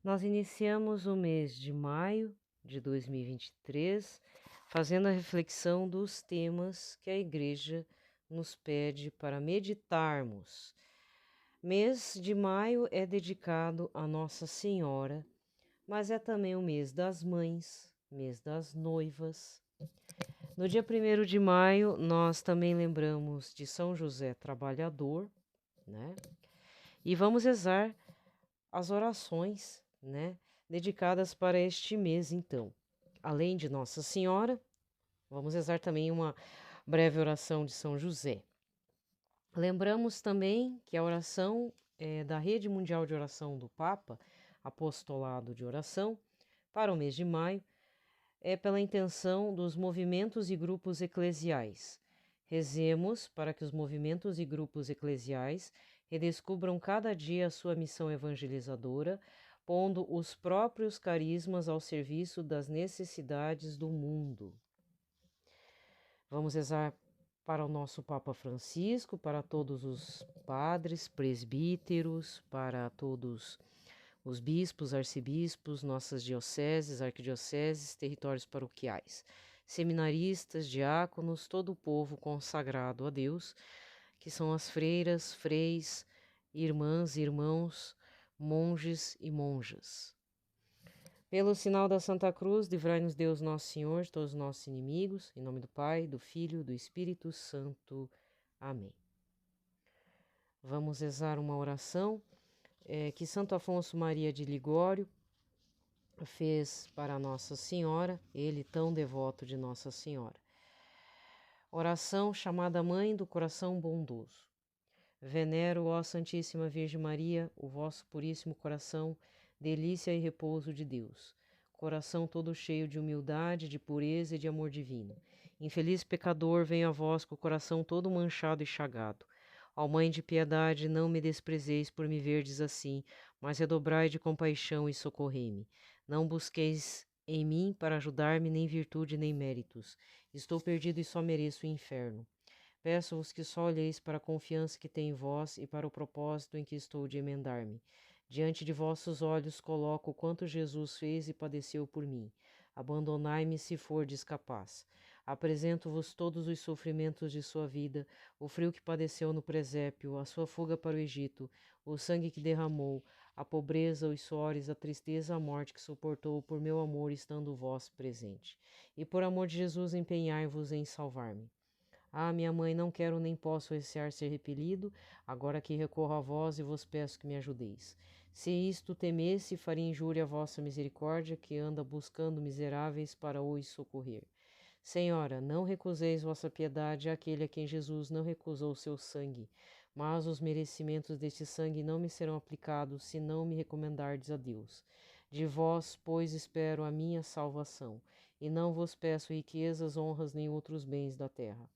Nós iniciamos o mês de maio de 2023, fazendo a reflexão dos temas que a Igreja nos pede para meditarmos. Mês de maio é dedicado a Nossa Senhora, mas é também o mês das mães, mês das noivas. No dia 1º de maio, nós também lembramos de São José Trabalhador, né? E vamos rezar as orações, né, dedicadas para este mês, então. Além de Nossa Senhora, vamos rezar também uma breve oração de São José. Lembramos também que a oração da Rede Mundial de Oração do Papa, Apostolado de Oração, para o mês de maio, é pela intenção dos movimentos e grupos eclesiais. Rezemos para que os movimentos e grupos eclesiais redescubram cada dia a sua missão evangelizadora, pondo os próprios carismas ao serviço das necessidades do mundo. Vamos rezar para o nosso Papa Francisco, para todos os padres, presbíteros, para todos os bispos, arcebispos, nossas dioceses, arquidioceses, territórios paroquiais, seminaristas, diáconos, todo o povo consagrado a Deus, que são as freiras, freis, irmãs, irmãos, monges e monjas. Pelo sinal da Santa Cruz, livrai-nos Deus Nosso Senhor de todos os nossos inimigos, em nome do Pai, do Filho e do Espírito Santo. Amém. Vamos rezar uma oração que Santo Afonso Maria de Ligório fez para Nossa Senhora, ele tão devoto de Nossa Senhora. Oração chamada Mãe do Coração Bondoso. Venero, ó Santíssima Virgem Maria, o vosso puríssimo coração, delícia e repouso de Deus. Coração todo cheio de humildade, de pureza e de amor divino. Infeliz pecador, venho a vós com o coração todo manchado e chagado. Ó Mãe de piedade, não me desprezeis por me verdes assim, mas redobrai de compaixão e socorrei-me. Não busqueis em mim para ajudar-me nem virtude nem méritos. Estou perdido e só mereço o inferno. Peço-vos que só olheis para a confiança que tenho em vós e para o propósito em que estou de emendar-me. Diante de vossos olhos coloco quanto Jesus fez e padeceu por mim. Abandonai-me se fordes capaz. Apresento-vos todos os sofrimentos de sua vida, o frio que padeceu no presépio, a sua fuga para o Egito, o sangue que derramou, a pobreza, os suores, a tristeza, a morte que suportou por meu amor, estando vós presente. E por amor de Jesus empenhai-vos em salvar-me. Ah, minha mãe, não quero nem posso recear ser repelido, agora que recorro a vós e vos peço que me ajudeis. Se isto temesse, faria injúria à vossa misericórdia, que anda buscando miseráveis para os socorrer. Senhora, não recuseis vossa piedade àquele a quem Jesus não recusou seu sangue, mas os merecimentos deste sangue não me serão aplicados, se não me recomendardes a Deus. De vós, pois, espero a minha salvação, e não vos peço riquezas, honras, nem outros bens da terra.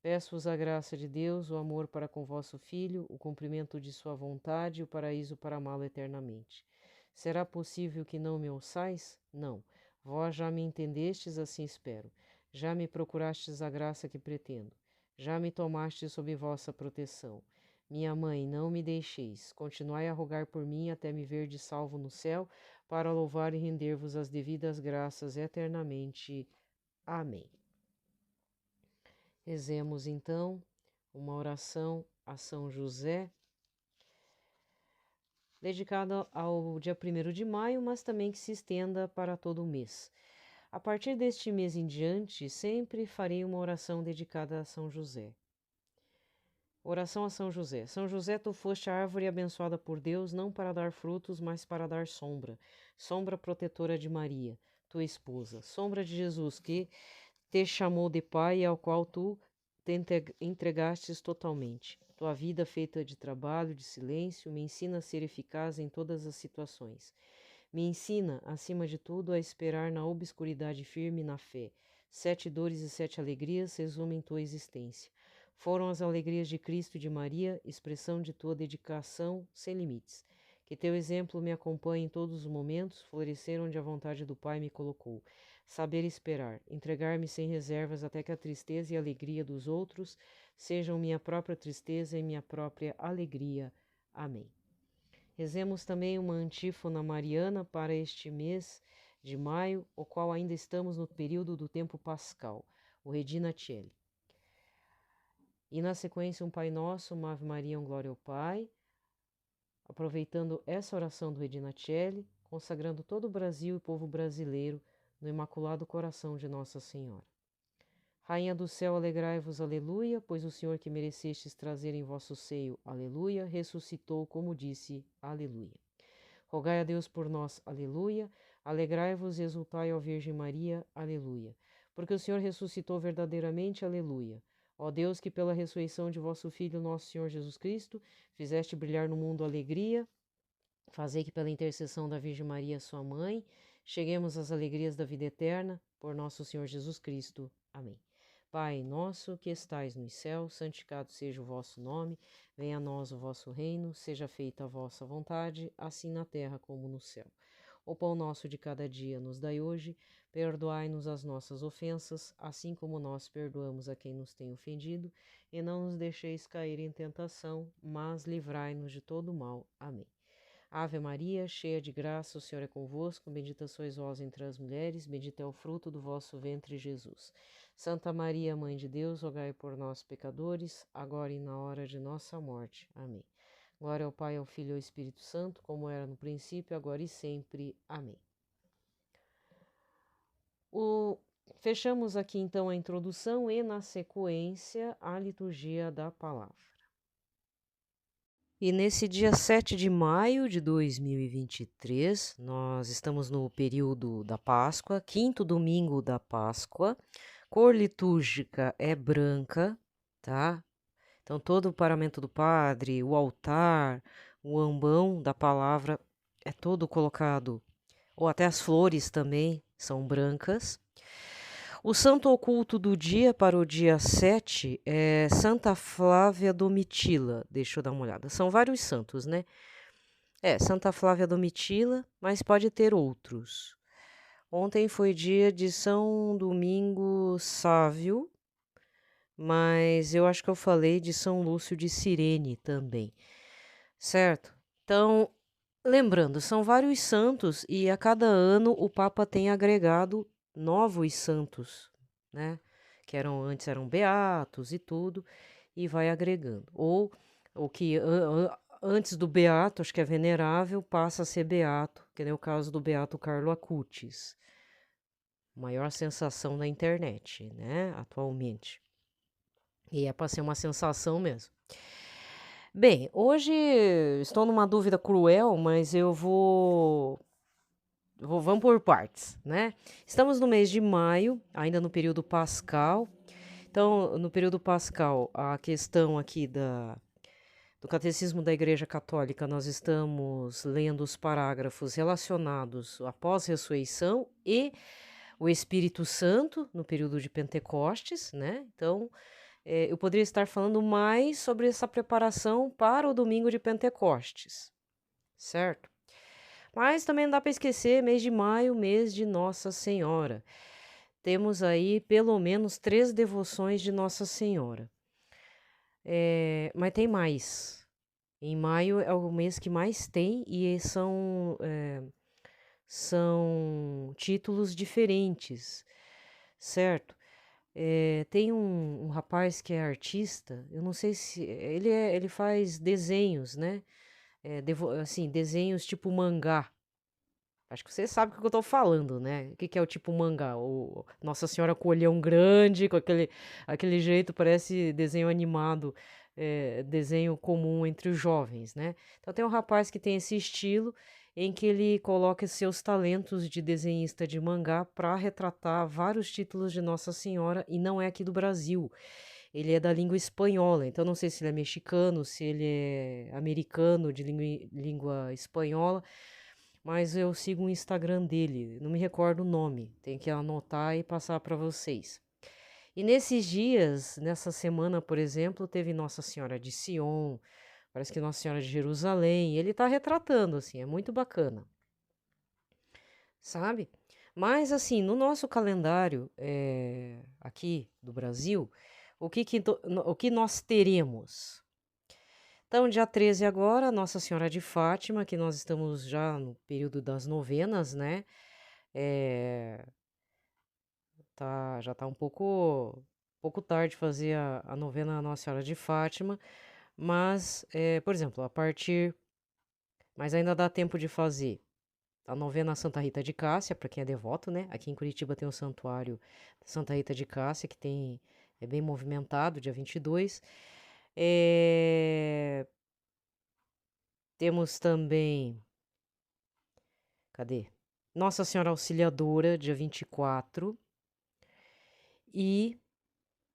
Peço-vos a graça de Deus, o amor para com vosso Filho, o cumprimento de sua vontade e o paraíso para amá-lo eternamente. Será possível que não me ouçais? Não. Vós já me entendestes, assim espero. Já me procurastes a graça que pretendo. Já me tomastes sob vossa proteção. Minha mãe, não me deixeis. Continuai a rogar por mim até me verdes salvo no céu, para louvar e render-vos as devidas graças eternamente. Amém. Rezemos então uma oração a São José, dedicada ao dia 1º de maio, mas também que se estenda para todo o mês. A partir deste mês em diante, sempre farei uma oração dedicada a São José. Oração a São José. São José, tu foste a árvore abençoada por Deus, não para dar frutos, mas para dar sombra. Sombra protetora de Maria, tua esposa. Sombra de Jesus, que te chamou de pai e ao qual tu te entregastes totalmente. Tua vida feita de trabalho, de silêncio, me ensina a ser eficaz em todas as situações. Me ensina, acima de tudo, a esperar na obscuridade firme na fé. 7 dores e 7 alegrias resumem tua existência. Foram as alegrias de Cristo e de Maria, expressão de tua dedicação sem limites. Que teu exemplo me acompanhe em todos os momentos, florescer onde a vontade do Pai me colocou. Saber esperar, entregar-me sem reservas até que a tristeza e a alegria dos outros sejam minha própria tristeza e minha própria alegria. Amém. Rezemos também uma antífona mariana para este mês de maio, o qual ainda estamos no período do tempo pascal, o Regina Coeli. E na sequência um Pai Nosso, uma Ave Maria, um Glória ao Pai, aproveitando essa oração do Regina Coeli, consagrando todo o Brasil e povo brasileiro no Imaculado Coração de Nossa Senhora. Rainha do céu, alegrai-vos, aleluia, pois o Senhor que merecestes trazer em vosso seio, aleluia, ressuscitou, como disse, aleluia. Rogai a Deus por nós, aleluia, alegrai-vos e exultai, ó Virgem Maria, aleluia. Porque o Senhor ressuscitou verdadeiramente, aleluia. Ó Deus, que pela ressurreição de vosso Filho, nosso Senhor Jesus Cristo, fizeste brilhar no mundo alegria, fazei que pela intercessão da Virgem Maria, sua mãe, cheguemos às alegrias da vida eterna, por nosso Senhor Jesus Cristo. Amém. Pai nosso que estais nos céus, santificado seja o vosso nome, venha a nós o vosso reino, seja feita a vossa vontade, assim na terra como no céu. O pão nosso de cada dia nos dai hoje, perdoai-nos as nossas ofensas, assim como nós perdoamos a quem nos tem ofendido, e não nos deixeis cair em tentação, mas livrai-nos de todo mal. Amém. Ave Maria, cheia de graça, o Senhor é convosco, bendita sois vós entre as mulheres, bendito é o fruto do vosso ventre, Jesus. Santa Maria, Mãe de Deus, rogai por nós, pecadores, agora e na hora de nossa morte. Amém. Glória ao Pai, ao Filho e ao Espírito Santo, como era no princípio, agora e sempre. Amém. Fechamos aqui então a introdução e, na sequência, a liturgia da palavra. E nesse dia 7 de maio de 2023, nós estamos no período da Páscoa, quinto domingo da Páscoa. Cor litúrgica é branca, tá? Então todo o paramento do padre, o altar, o ambão da palavra é todo colocado, ou até as flores também são brancas. O santo oculto do dia para o dia 7 é Santa Flávia Domitila. Deixa eu dar uma olhada. São vários santos, né? Santa Flávia Domitila, mas pode ter outros. Ontem foi dia de São Domingo Sávio, mas eu acho que eu falei de São Lúcio de Cirene também, certo? Então, lembrando, são vários santos e a cada ano o Papa tem agregado novos santos, né? Que antes eram beatos e tudo, e vai agregando. Ou o que antes do beato, acho que é venerável, passa a ser beato, que nem o caso do beato Carlo Acutis. Maior sensação da internet, né? Atualmente. E é para ser uma sensação mesmo. Bem, hoje estou numa dúvida cruel, mas vamos por partes, né? Estamos no mês de maio, ainda no período pascal. Então, no período pascal, a questão aqui do Catecismo da Igreja Católica, nós estamos lendo os parágrafos relacionados à pós-ressurreição e o Espírito Santo, no período de Pentecostes, né? Então, eu poderia estar falando mais sobre essa preparação para o domingo de Pentecostes, certo? Mas também não dá para esquecer, mês de maio, mês de Nossa Senhora. Temos aí pelo menos 3 devoções de Nossa Senhora. Mas tem mais. Em maio é o mês que mais tem e são títulos diferentes, certo? Tem um rapaz que é artista, eu não sei se... Ele faz desenhos, né? Assim, desenhos tipo mangá. Acho que você sabe o que eu tô falando, né? O que é o tipo mangá? O Nossa Senhora com o olhão grande, com aquele jeito, parece desenho animado, desenho comum entre os jovens, né? Então tem um rapaz que tem esse estilo em que ele coloca seus talentos de desenhista de mangá para retratar vários títulos de Nossa Senhora, e não é aqui do Brasil. Ele é da língua espanhola, então não sei se ele é mexicano, se ele é americano de língua espanhola, mas eu sigo o Instagram dele, não me recordo o nome, tenho que anotar e passar para vocês. E nesses dias, nessa semana, por exemplo, teve Nossa Senhora de Sion, parece que Nossa Senhora de Jerusalém, e ele está retratando, assim, é muito bacana, sabe? Mas, assim, no nosso calendário aqui do Brasil, o que nós teremos? Então, dia 13 agora, Nossa Senhora de Fátima, que nós estamos já no período das novenas, né? Já tá um pouco tarde fazer a novena Nossa Senhora de Fátima, mas, por exemplo, mas ainda dá tempo de fazer a novena Santa Rita de Cássia, para quem é devoto, né? Aqui em Curitiba tem o santuário Santa Rita de Cássia, que é bem movimentado, dia 22. Temos também, cadê? Nossa Senhora Auxiliadora, dia 24. E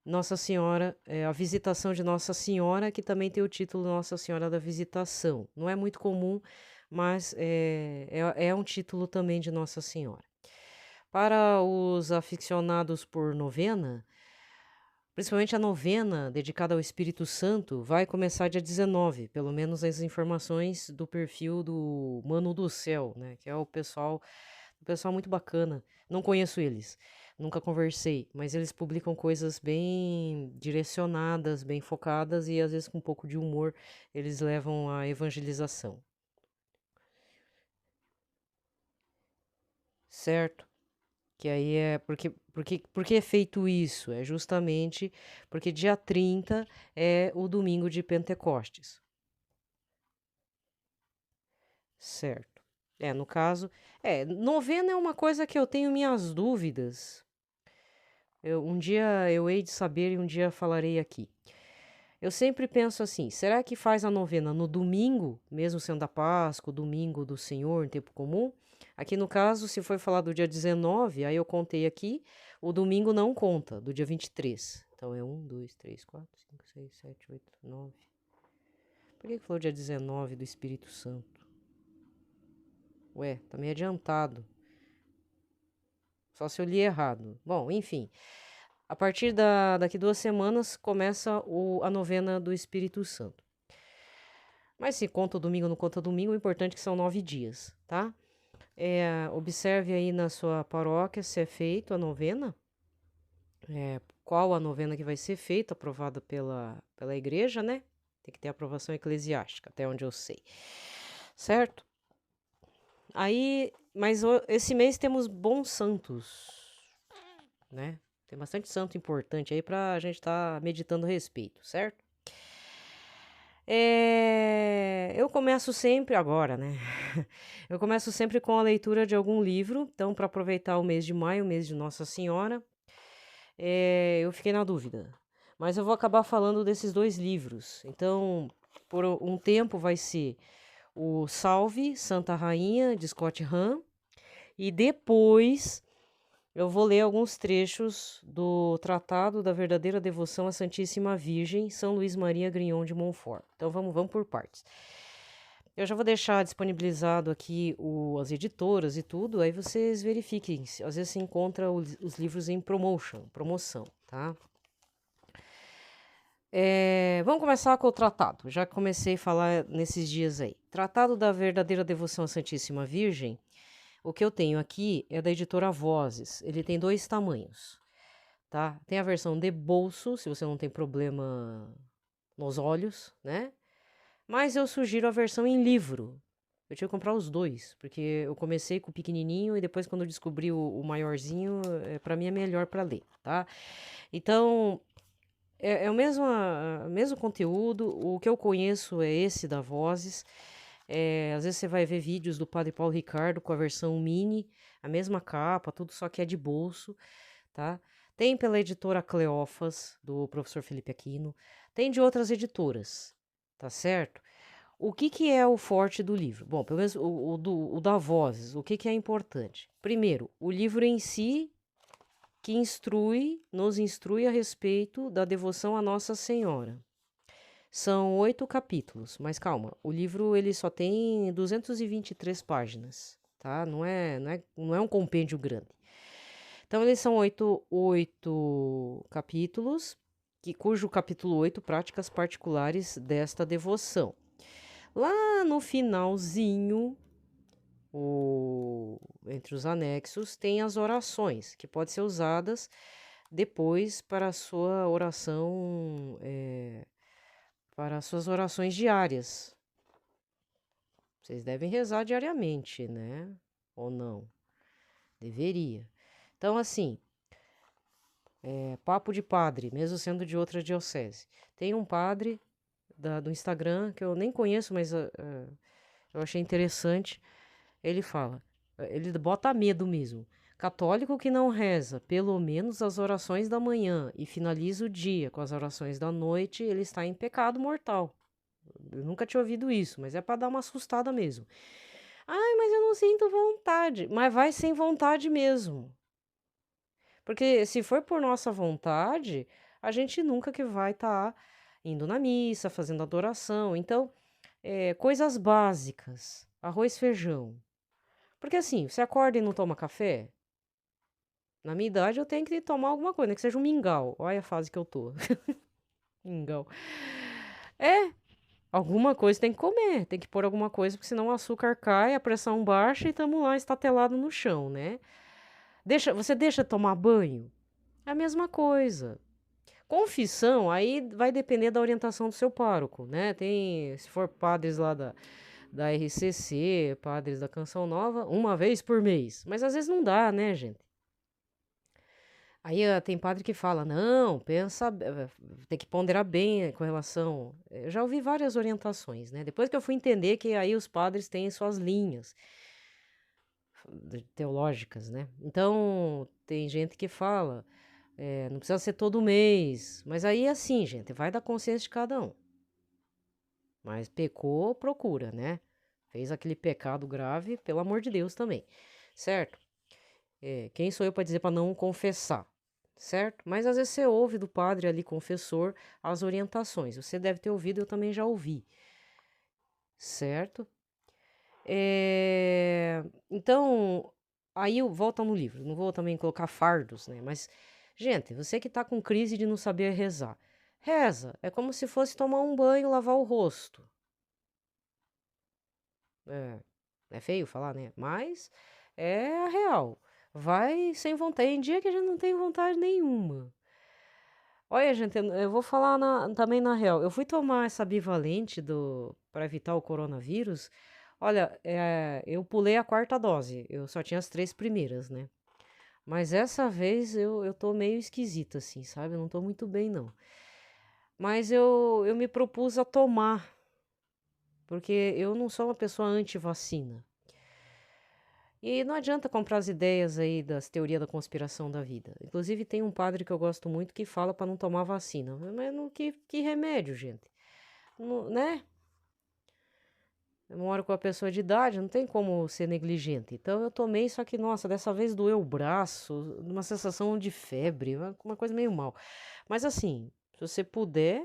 Nossa Senhora, a Visitação de Nossa Senhora, que também tem o título Nossa Senhora da Visitação. Não é muito comum, mas é um título também de Nossa Senhora. Para os aficionados por novena, principalmente a novena dedicada ao Espírito Santo, vai começar dia 19, pelo menos as informações do perfil do Mano do Céu, né? Que é o pessoal muito bacana. Não conheço eles, nunca conversei, mas eles publicam coisas bem direcionadas, bem focadas e às vezes com um pouco de humor eles levam à evangelização. Certo? Que aí é porque é feito isso? É justamente porque dia 30 é o domingo de Pentecostes. Certo. No caso, novena é uma coisa que eu tenho minhas dúvidas. Um dia eu hei de saber e um dia falarei aqui. Eu sempre penso assim: será que faz a novena no domingo, mesmo sendo a Páscoa, o domingo do Senhor, em tempo comum? Aqui no caso, se foi falar do dia 19, aí eu contei aqui, o domingo não conta, do dia 23. Então é 1, 2, 3, 4, 5, 6, 7, 8, 9. Por que falou dia 19 do Espírito Santo? Ué, tá meio adiantado. Só se eu li errado. Bom, enfim. A partir daqui 2 semanas começa a novena do Espírito Santo. Mas se conta o domingo ou não conta o domingo, o importante é que são 9 dias, tá? Observe aí na sua paróquia se é feito a novena. Qual a novena que vai ser feita, aprovada pela igreja, né? Tem que ter aprovação eclesiástica, até onde eu sei. Certo? Aí, mas esse mês temos bons santos, né? Tem bastante santo importante aí pra gente estar meditando a respeito, certo? Eu começo sempre agora, né? Eu começo sempre com a leitura de algum livro. Então, para aproveitar o mês de maio, o mês de Nossa Senhora, eu fiquei na dúvida. Mas eu vou acabar falando desses 2 livros. Então, por um tempo vai ser o Salve Santa Rainha, de Scott Hahn. E depois eu vou ler alguns trechos do Tratado da Verdadeira Devoção à Santíssima Virgem, São Luís Maria Grignon de Montfort. Então vamos por partes. Eu já vou deixar disponibilizado aqui as editoras e tudo, aí vocês verifiquem. Às vezes se encontra os livros em promoção, tá? Vamos começar com o tratado. Já comecei a falar nesses dias aí. Tratado da Verdadeira Devoção à Santíssima Virgem. O que eu tenho aqui é da editora Vozes. Ele tem 2 tamanhos, tá? Tem a versão de bolso, se você não tem problema nos olhos, né? Mas eu sugiro a versão em livro. Eu tive que comprar os 2, porque eu comecei com o pequenininho e depois quando eu descobri o maiorzinho, para mim é melhor para ler, tá? Então, é o mesmo conteúdo. O que eu conheço é esse da Vozes. Às vezes você vai ver vídeos do Padre Paulo Ricardo com a versão mini, a mesma capa, tudo só que é de bolso, tá? Tem pela editora Cleófas, do professor Felipe Aquino. Tem de outras editoras, tá certo? O que é o forte do livro? Bom, pelo menos o da Vozes, o que é importante? Primeiro, o livro em si, que nos instrui a respeito da devoção a Nossa Senhora. São 8 capítulos, mas calma, o livro ele só tem 223 páginas, tá? Não é um compêndio grande. Então, eles são 8 capítulos, cujo capítulo 8, práticas particulares desta devoção. Lá no finalzinho, entre os anexos, tem as orações, que podem ser usadas depois para a sua oração para as suas orações diárias. Vocês devem rezar diariamente, né? Ou não? Deveria. Então, assim, papo de padre, mesmo sendo de outra diocese. Tem um padre do Instagram que eu nem conheço, mas eu achei interessante. Ele fala, ele bota medo mesmo. Católico que não reza pelo menos as orações da manhã e finaliza o dia com as orações da noite, ele está em pecado mortal. Eu nunca tinha ouvido isso, mas é para dar uma assustada mesmo. Ai, mas eu não sinto vontade. Mas vai sem vontade mesmo. Porque se for por nossa vontade, a gente nunca que vai estar indo na missa, fazendo adoração. Então, coisas básicas. Arroz, feijão. Porque assim, você acorda e não toma café? Na minha idade eu tenho que tomar alguma coisa, nem que seja um mingau. Olha a fase que eu tô. Mingau. É, alguma coisa tem que comer, tem que pôr alguma coisa, porque senão o açúcar cai, a pressão baixa e tamo lá estatelado no chão, né? Você deixa tomar banho? É a mesma coisa. Confissão, aí vai depender da orientação do seu pároco, né? Tem, se for padres lá da RCC, padres da Canção Nova, uma vez por mês. Mas às vezes não dá, né, gente? Aí tem padre que fala, não, pensa, tem que ponderar bem com relação. Eu já ouvi várias orientações, né? Depois que eu fui entender que aí os padres têm suas linhas teológicas, né? Então, tem gente que fala, não precisa ser todo mês, mas aí é assim, gente, vai da consciência de cada um. Mas pecou, procura, né? Fez aquele pecado grave, pelo amor de Deus também, certo? Quem sou eu para dizer para não confessar? Certo? Mas às vezes você ouve do padre ali, confessor, as orientações. Você deve ter ouvido, eu também já ouvi. Certo? Então, aí volta no livro. Não vou também colocar fardos, né? Mas, gente, você que tá com crise de não saber rezar. Reza. É como se fosse tomar um banho, lavar o rosto. É feio falar, né? Mas é a real. Vai sem vontade. Tem dia que a gente não tem vontade nenhuma. Olha, gente, eu vou falar também na real. Eu fui tomar essa bivalente para evitar o coronavírus. Olha, eu pulei a quarta dose. Eu só tinha as 3 primeiras, né? Mas essa vez eu tô meio esquisita, assim, sabe? Eu não tô muito bem, não. Mas eu me propus a tomar, porque eu não sou uma pessoa anti-vacina. E não adianta comprar as ideias aí das teorias da conspiração da vida. Inclusive, tem um padre que eu gosto muito que fala para não tomar vacina. Mas que remédio, gente? Né? Eu moro com a pessoa de idade, não tem como ser negligente. Então eu tomei, só que, nossa, dessa vez doeu o braço, uma sensação de febre, uma coisa meio mal. Mas assim, se você puder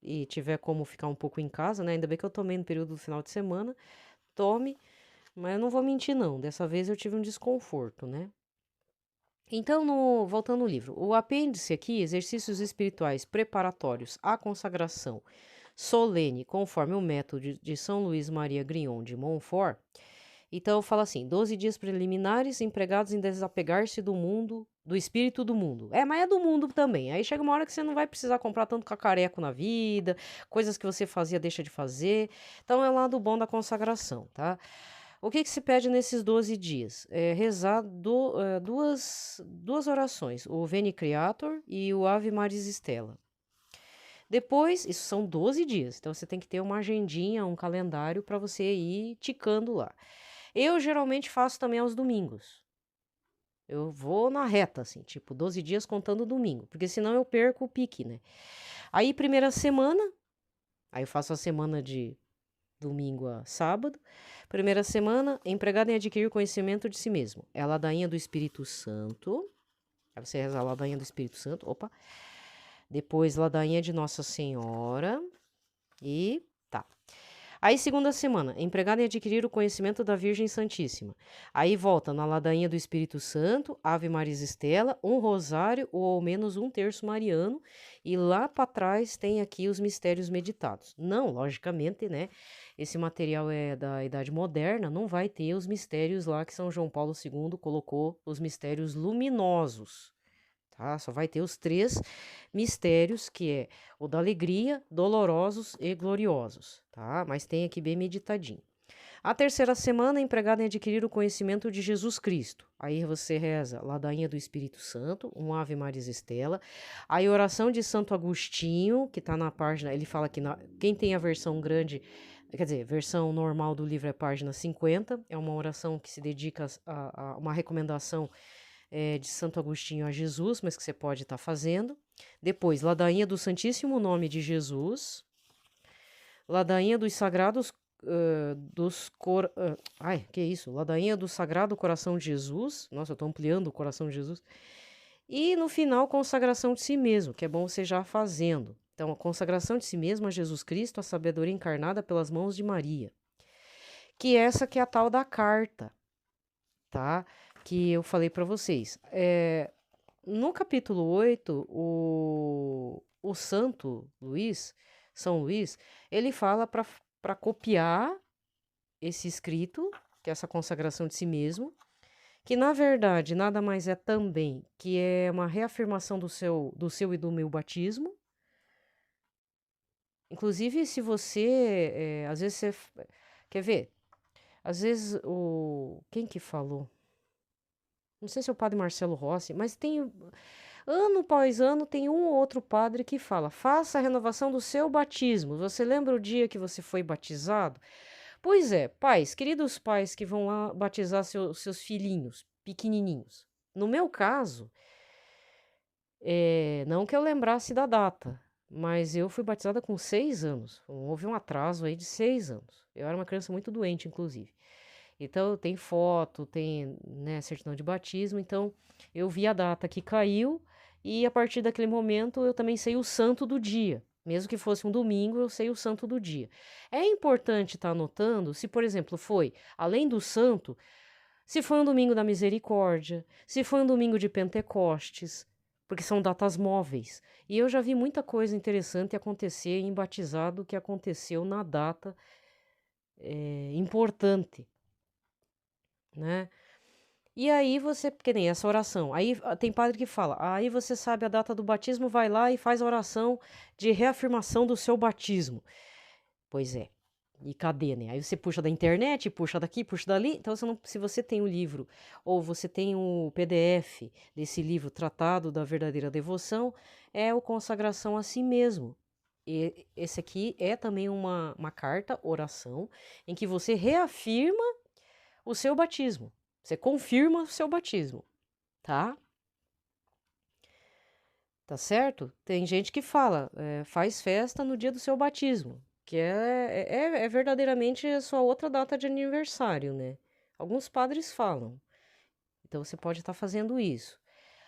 e tiver como ficar um pouco em casa, né? Ainda bem que eu tomei no período do final de semana, tome. Mas eu não vou mentir, não. Dessa vez eu tive um desconforto, né? Então, voltando ao livro, o apêndice aqui, exercícios espirituais preparatórios à consagração solene, conforme o método de São Luís Maria Grignon de Montfort. Então, fala assim: 12 dias preliminares empregados em desapegar-se do mundo, do espírito do mundo. Mas é do mundo também. Aí chega uma hora que você não vai precisar comprar tanto cacareco na vida, coisas que você fazia, deixa de fazer. Então, é lá do bom da consagração, tá? O que se pede nesses 12 dias? Rezar duas orações, o Veni Creator e o Ave Maris Stella. Depois, isso são 12 dias, então você tem que ter uma agendinha, um calendário para você ir ticando lá. Eu geralmente faço também aos domingos. Eu vou na reta, assim, tipo 12 dias contando domingo, porque senão eu perco o pique, né? Aí, primeira semana, aí eu faço a semana de domingo a sábado. Primeira semana, empregado em adquirir conhecimento de si mesmo. É a ladainha do Espírito Santo. Aí você reza a ladainha do Espírito Santo. Opa. Depois, ladainha de Nossa Senhora. E tá. Aí, segunda semana, empregado em adquirir o conhecimento da Virgem Santíssima. Aí volta na ladainha do Espírito Santo, Ave Maris Stella, um rosário ou ao menos um terço mariano. E lá para trás tem aqui os mistérios meditados. Não, logicamente, né? Esse material é da Idade Moderna, não vai ter os mistérios lá que São João Paulo II colocou, os mistérios luminosos, tá? Só vai ter os 3 mistérios, que é o da alegria, dolorosos e gloriosos, tá? Mas tem aqui bem meditadinho. A terceira semana é empregada em adquirir o conhecimento de Jesus Cristo. Aí você reza Ladainha do Espírito Santo, um Ave Maris Estela. Aí oração de Santo Agostinho, que está na página, ele fala que quem tem a versão grande, quer dizer, versão normal do livro é página 50, é uma oração que se dedica a uma recomendação de Santo Agostinho a Jesus, mas que você pode estar fazendo. Depois, Ladainha do Santíssimo Nome de Jesus, Ladainha dos Sagrados que isso? Ladainha do Sagrado Coração de Jesus. Nossa, eu estou ampliando o Coração de Jesus. E no final, consagração de si mesmo, que é bom você já fazendo. Então, a consagração de si mesmo a Jesus Cristo, a sabedoria encarnada pelas mãos de Maria. Que essa que é a tal da carta, tá? Que eu falei para vocês. No capítulo 8, o Santo Luís, São Luís, ele fala para copiar esse escrito, que é essa consagração de si mesmo, que na verdade nada mais é também que é uma reafirmação do seu e do meu batismo. Inclusive, se você, às vezes você quer ver, às vezes quem que falou? Não sei se é o padre Marcelo Rossi, mas tem ano após ano tem um ou outro padre que fala: faça a renovação do seu batismo. Você lembra o dia que você foi batizado? Pois é, pais, queridos pais que vão lá batizar seus filhinhos pequenininhos. No meu caso, não que eu lembrasse da data, mas eu fui batizada com 6 anos. Houve um atraso aí de 6 anos. Eu era uma criança muito doente, inclusive. Então, tem foto, tem, né, certidão de batismo. Então, eu vi a data que caiu e a partir daquele momento eu também sei o santo do dia. Mesmo que fosse um domingo, eu sei o santo do dia. É importante estar anotando se, por exemplo, foi, além do santo, se foi um domingo da misericórdia, se foi um domingo de Pentecostes, porque são datas móveis. E eu já vi muita coisa interessante acontecer em batizado que aconteceu na data importante, né? E aí você, que nem essa oração, aí tem padre que fala, aí você sabe a data do batismo, vai lá e faz a oração de reafirmação do seu batismo. Pois é, e cadê, né? Aí você puxa da internet, puxa daqui, puxa dali, então se você tem o livro, ou você tem o PDF desse livro, Tratado da Verdadeira Devoção, é o Consagração a Si Mesmo. E esse aqui é também uma carta, oração, em que você reafirma o seu batismo. Você confirma o seu batismo, tá? Tá certo? Tem gente que fala, faz festa no dia do seu batismo, que é verdadeiramente a sua outra data de aniversário, né? Alguns padres falam. Então você pode estar fazendo isso.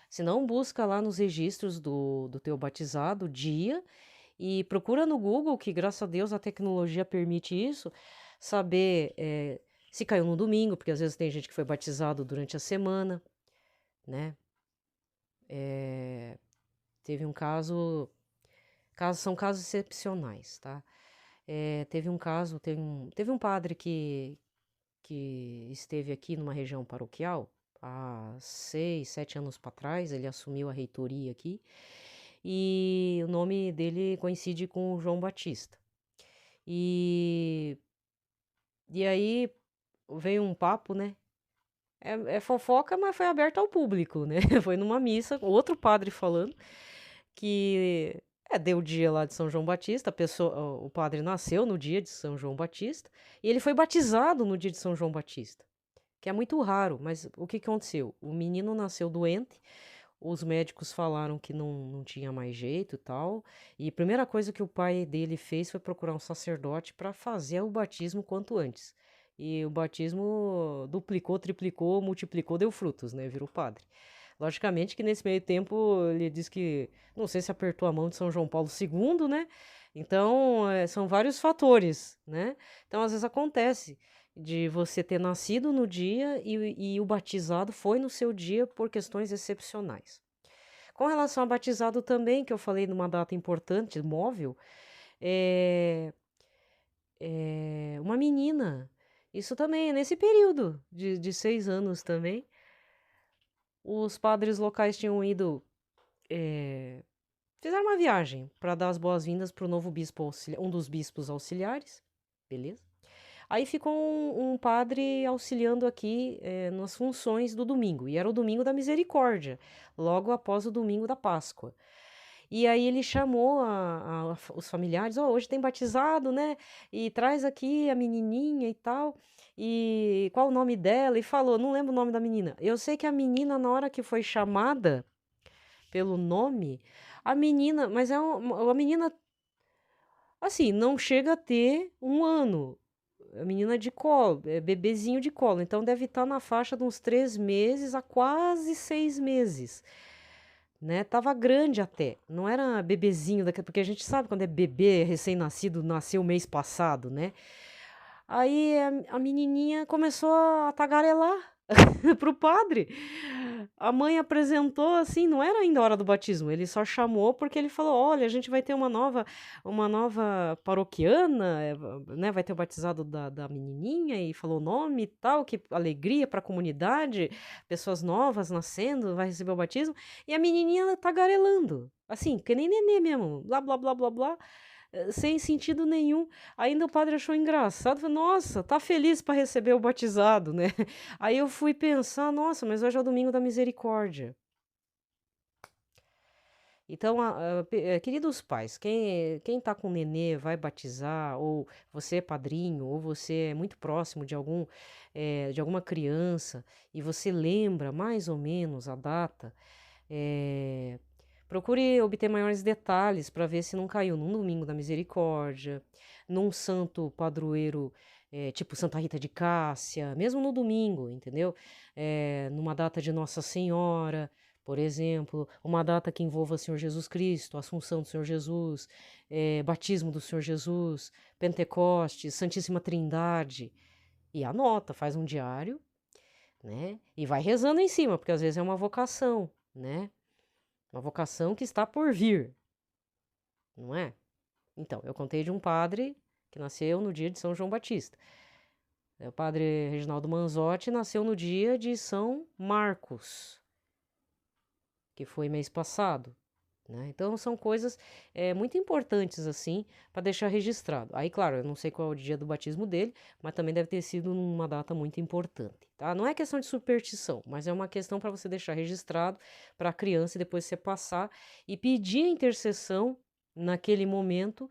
Se não, busca lá nos registros do teu batizado o dia e procura no Google, que graças a Deus a tecnologia permite isso, saber se caiu no domingo, porque às vezes tem gente que foi batizado durante a semana, né? Teve um caso, são casos excepcionais, tá? Teve um caso, teve um padre que esteve aqui numa região paroquial há 6, 7 anos para trás, ele assumiu a reitoria aqui, e o nome dele coincide com o João Batista. E aí veio um papo, né? É fofoca, mas foi aberto ao público, né? Foi numa missa, outro padre falando que deu o dia lá de São João Batista, o padre nasceu no dia de São João Batista e ele foi batizado no dia de São João Batista, que é muito raro, mas o que aconteceu? O menino nasceu doente, os médicos falaram que não tinha mais jeito e tal, e a primeira coisa que o pai dele fez foi procurar um sacerdote para fazer o batismo quanto antes. E o batismo duplicou, triplicou, multiplicou, deu frutos, né? Virou padre. Logicamente que nesse meio tempo ele diz que, não sei se apertou a mão de São João Paulo II, né? Então, são vários fatores, né? Então, às vezes acontece de você ter nascido no dia e o batizado foi no seu dia por questões excepcionais. Com relação ao batizado também, que eu falei numa data importante, móvel, é uma menina. Isso também, nesse período de 6 anos também. Os padres locais tinham ido fizeram uma viagem para dar as boas-vindas para o novo bispo auxiliar, um dos bispos auxiliares, beleza? Aí ficou um padre auxiliando aqui nas funções do domingo, e era o domingo da misericórdia, logo após o domingo da Páscoa. E aí ele chamou os familiares, hoje tem batizado, né? E traz aqui a menininha e tal. E qual o nome dela? E falou, não lembro o nome da menina. Eu sei que a menina, na hora que foi chamada pelo nome, a menina, mas é uma menina, assim, não chega a ter 1 ano. A menina de colo, bebezinho de colo. Então deve estar na faixa de uns 3 meses a quase 6 meses. Né? Tava grande até, não era bebezinho, porque a gente sabe quando é bebê recém-nascido, nasceu mês passado, né? Aí a menininha começou a tagarelar pro padre. A mãe apresentou assim, não era ainda a hora do batismo, ele só chamou porque ele falou: olha, a gente vai ter uma nova paroquiana, né? Vai ter o batizado da menininha, e falou o nome e tal, que alegria para a comunidade, pessoas novas nascendo, vai receber o batismo. E a menininha tagarelando, assim, que nem nenê mesmo, blá, blá, blá, blá, blá, sem sentido nenhum. Ainda o padre achou engraçado, falou, nossa, tá feliz para receber o batizado, né? Aí eu fui pensar, nossa, mas hoje é o domingo da misericórdia. Então, queridos pais, quem tá com nenê vai batizar, ou você é padrinho, ou você é muito próximo de alguma criança, e você lembra mais ou menos a data, procure obter maiores detalhes para ver se não caiu num domingo da misericórdia, num santo padroeiro, tipo Santa Rita de Cássia, mesmo no domingo, entendeu? Numa data de Nossa Senhora, por exemplo, uma data que envolva o Senhor Jesus Cristo, Assunção do Senhor Jesus, batismo do Senhor Jesus, Pentecostes, Santíssima Trindade. E anota, faz um diário, né? E vai rezando em cima, porque às vezes é uma vocação, né? Uma vocação que está por vir, não é? Então, eu contei de um padre que nasceu no dia de São João Batista. O padre Reginaldo Manzotti nasceu no dia de São Marcos, que foi mês passado. Né? Então, são coisas muito importantes, assim, para deixar registrado. Aí, claro, eu não sei qual é o dia do batismo dele, mas também deve ter sido numa data muito importante, tá? Não é questão de superstição, mas é uma questão para você deixar registrado para a criança e depois você passar e pedir a intercessão naquele momento,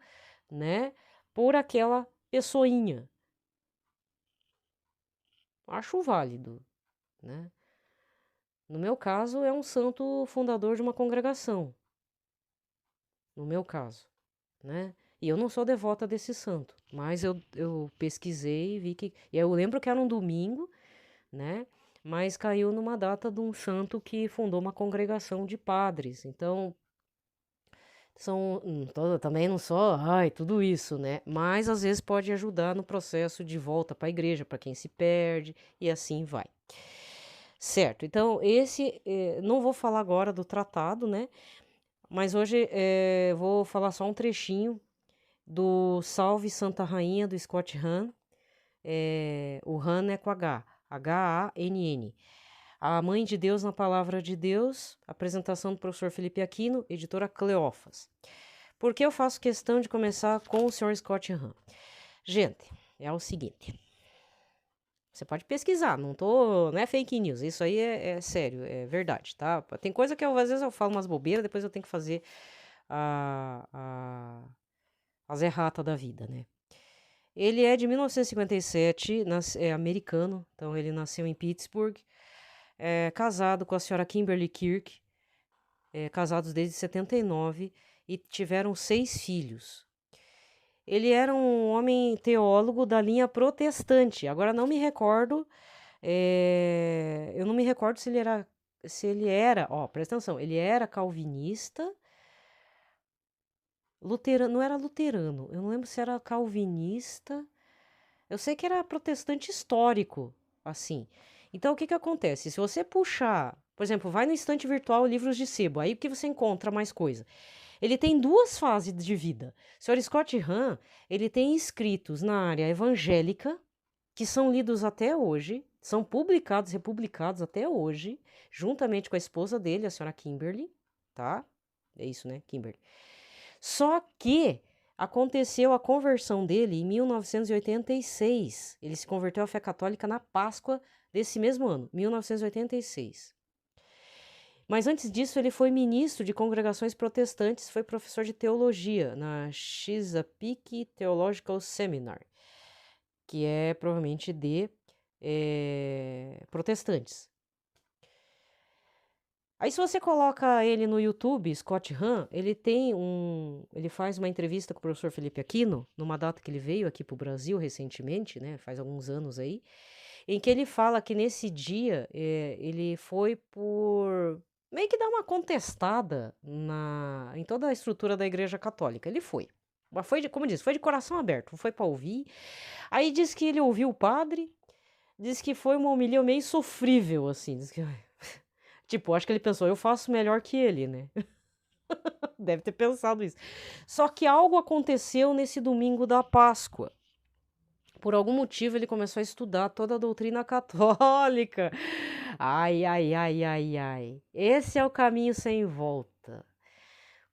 né, por aquela pessoinha. Acho válido, né? No meu caso, é um santo fundador de uma congregação. No meu caso, né? E eu não sou devota desse santo, mas eu pesquisei e vi que. E eu lembro que era um domingo, né? Mas caiu numa data de um santo que fundou uma congregação de padres. Então, também não sou, ai, tudo isso, né? Mas às vezes pode ajudar no processo de volta para a igreja, para quem se perde, e assim vai. Certo, então não vou falar agora do tratado, né? Mas hoje vou falar só um trechinho do Salve Santa Rainha do Scott Hahn. O Hahn é com H, H-A-N-N. A Mãe de Deus na Palavra de Deus, apresentação do professor Felipe Aquino, editora Cleófas. Por que eu faço questão de começar com o Sr. Scott Hahn? Gente, é o seguinte, você pode pesquisar, não é fake news, isso aí é sério, é verdade, tá? Tem coisa que às vezes eu falo umas bobeiras, depois eu tenho que fazer as erratas da vida, né? Ele é de 1957, é americano, então ele nasceu em Pittsburgh, casado com a senhora Kimberly Kirk, casados desde 79 e tiveram 6 filhos. Ele era um homem teólogo da linha protestante. Agora não me recordo, eu não me recordo se ele era, presta atenção, ele era calvinista, luterano, não era luterano, eu não lembro se era calvinista, eu sei que era protestante histórico, assim. Então, o que acontece? Se você puxar, por exemplo, vai no estante virtual Livros de Sebo, aí que você encontra mais coisa. Ele tem 2 fases de vida. O Sr. Scott Hahn, ele tem escritos na área evangélica, que são lidos até hoje, são publicados, republicados até hoje, juntamente com a esposa dele, a senhora Kimberly, tá? É isso, né, Kimberly? Só que aconteceu a conversão dele em 1986. Ele se converteu à fé católica na Páscoa desse mesmo ano, 1986. Mas antes disso, ele foi ministro de congregações protestantes, foi professor de teologia na Chesapeake Theological Seminary, que é provavelmente de protestantes. Aí se você coloca ele no YouTube, Scott Hahn, ele faz uma entrevista com o professor Felipe Aquino, numa data que ele veio aqui para o Brasil recentemente, né, faz alguns anos aí, em que ele fala que nesse dia ele foi por meio que dar uma contestada em toda a estrutura da Igreja Católica. Ele foi. Mas foi, como disse, foi de coração aberto, foi para ouvir. Aí diz que ele ouviu o padre, diz que foi uma homilia meio sofrível, assim, diz que... Tipo, acho que ele pensou, eu faço melhor que ele, né? Deve ter pensado isso. Só que algo aconteceu nesse domingo da Páscoa. Por algum motivo ele começou a estudar toda a doutrina católica. Ai, ai, ai, ai, ai. Esse é o caminho sem volta.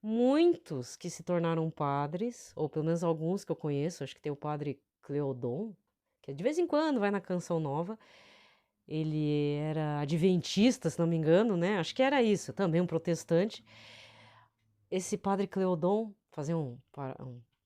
Muitos que se tornaram padres, ou pelo menos alguns que eu conheço, acho que tem o padre Cleodon, que de vez em quando vai na Canção Nova. Ele era adventista, se não me engano, né? Acho que era isso, também um protestante. Esse padre Cleodon, fazer um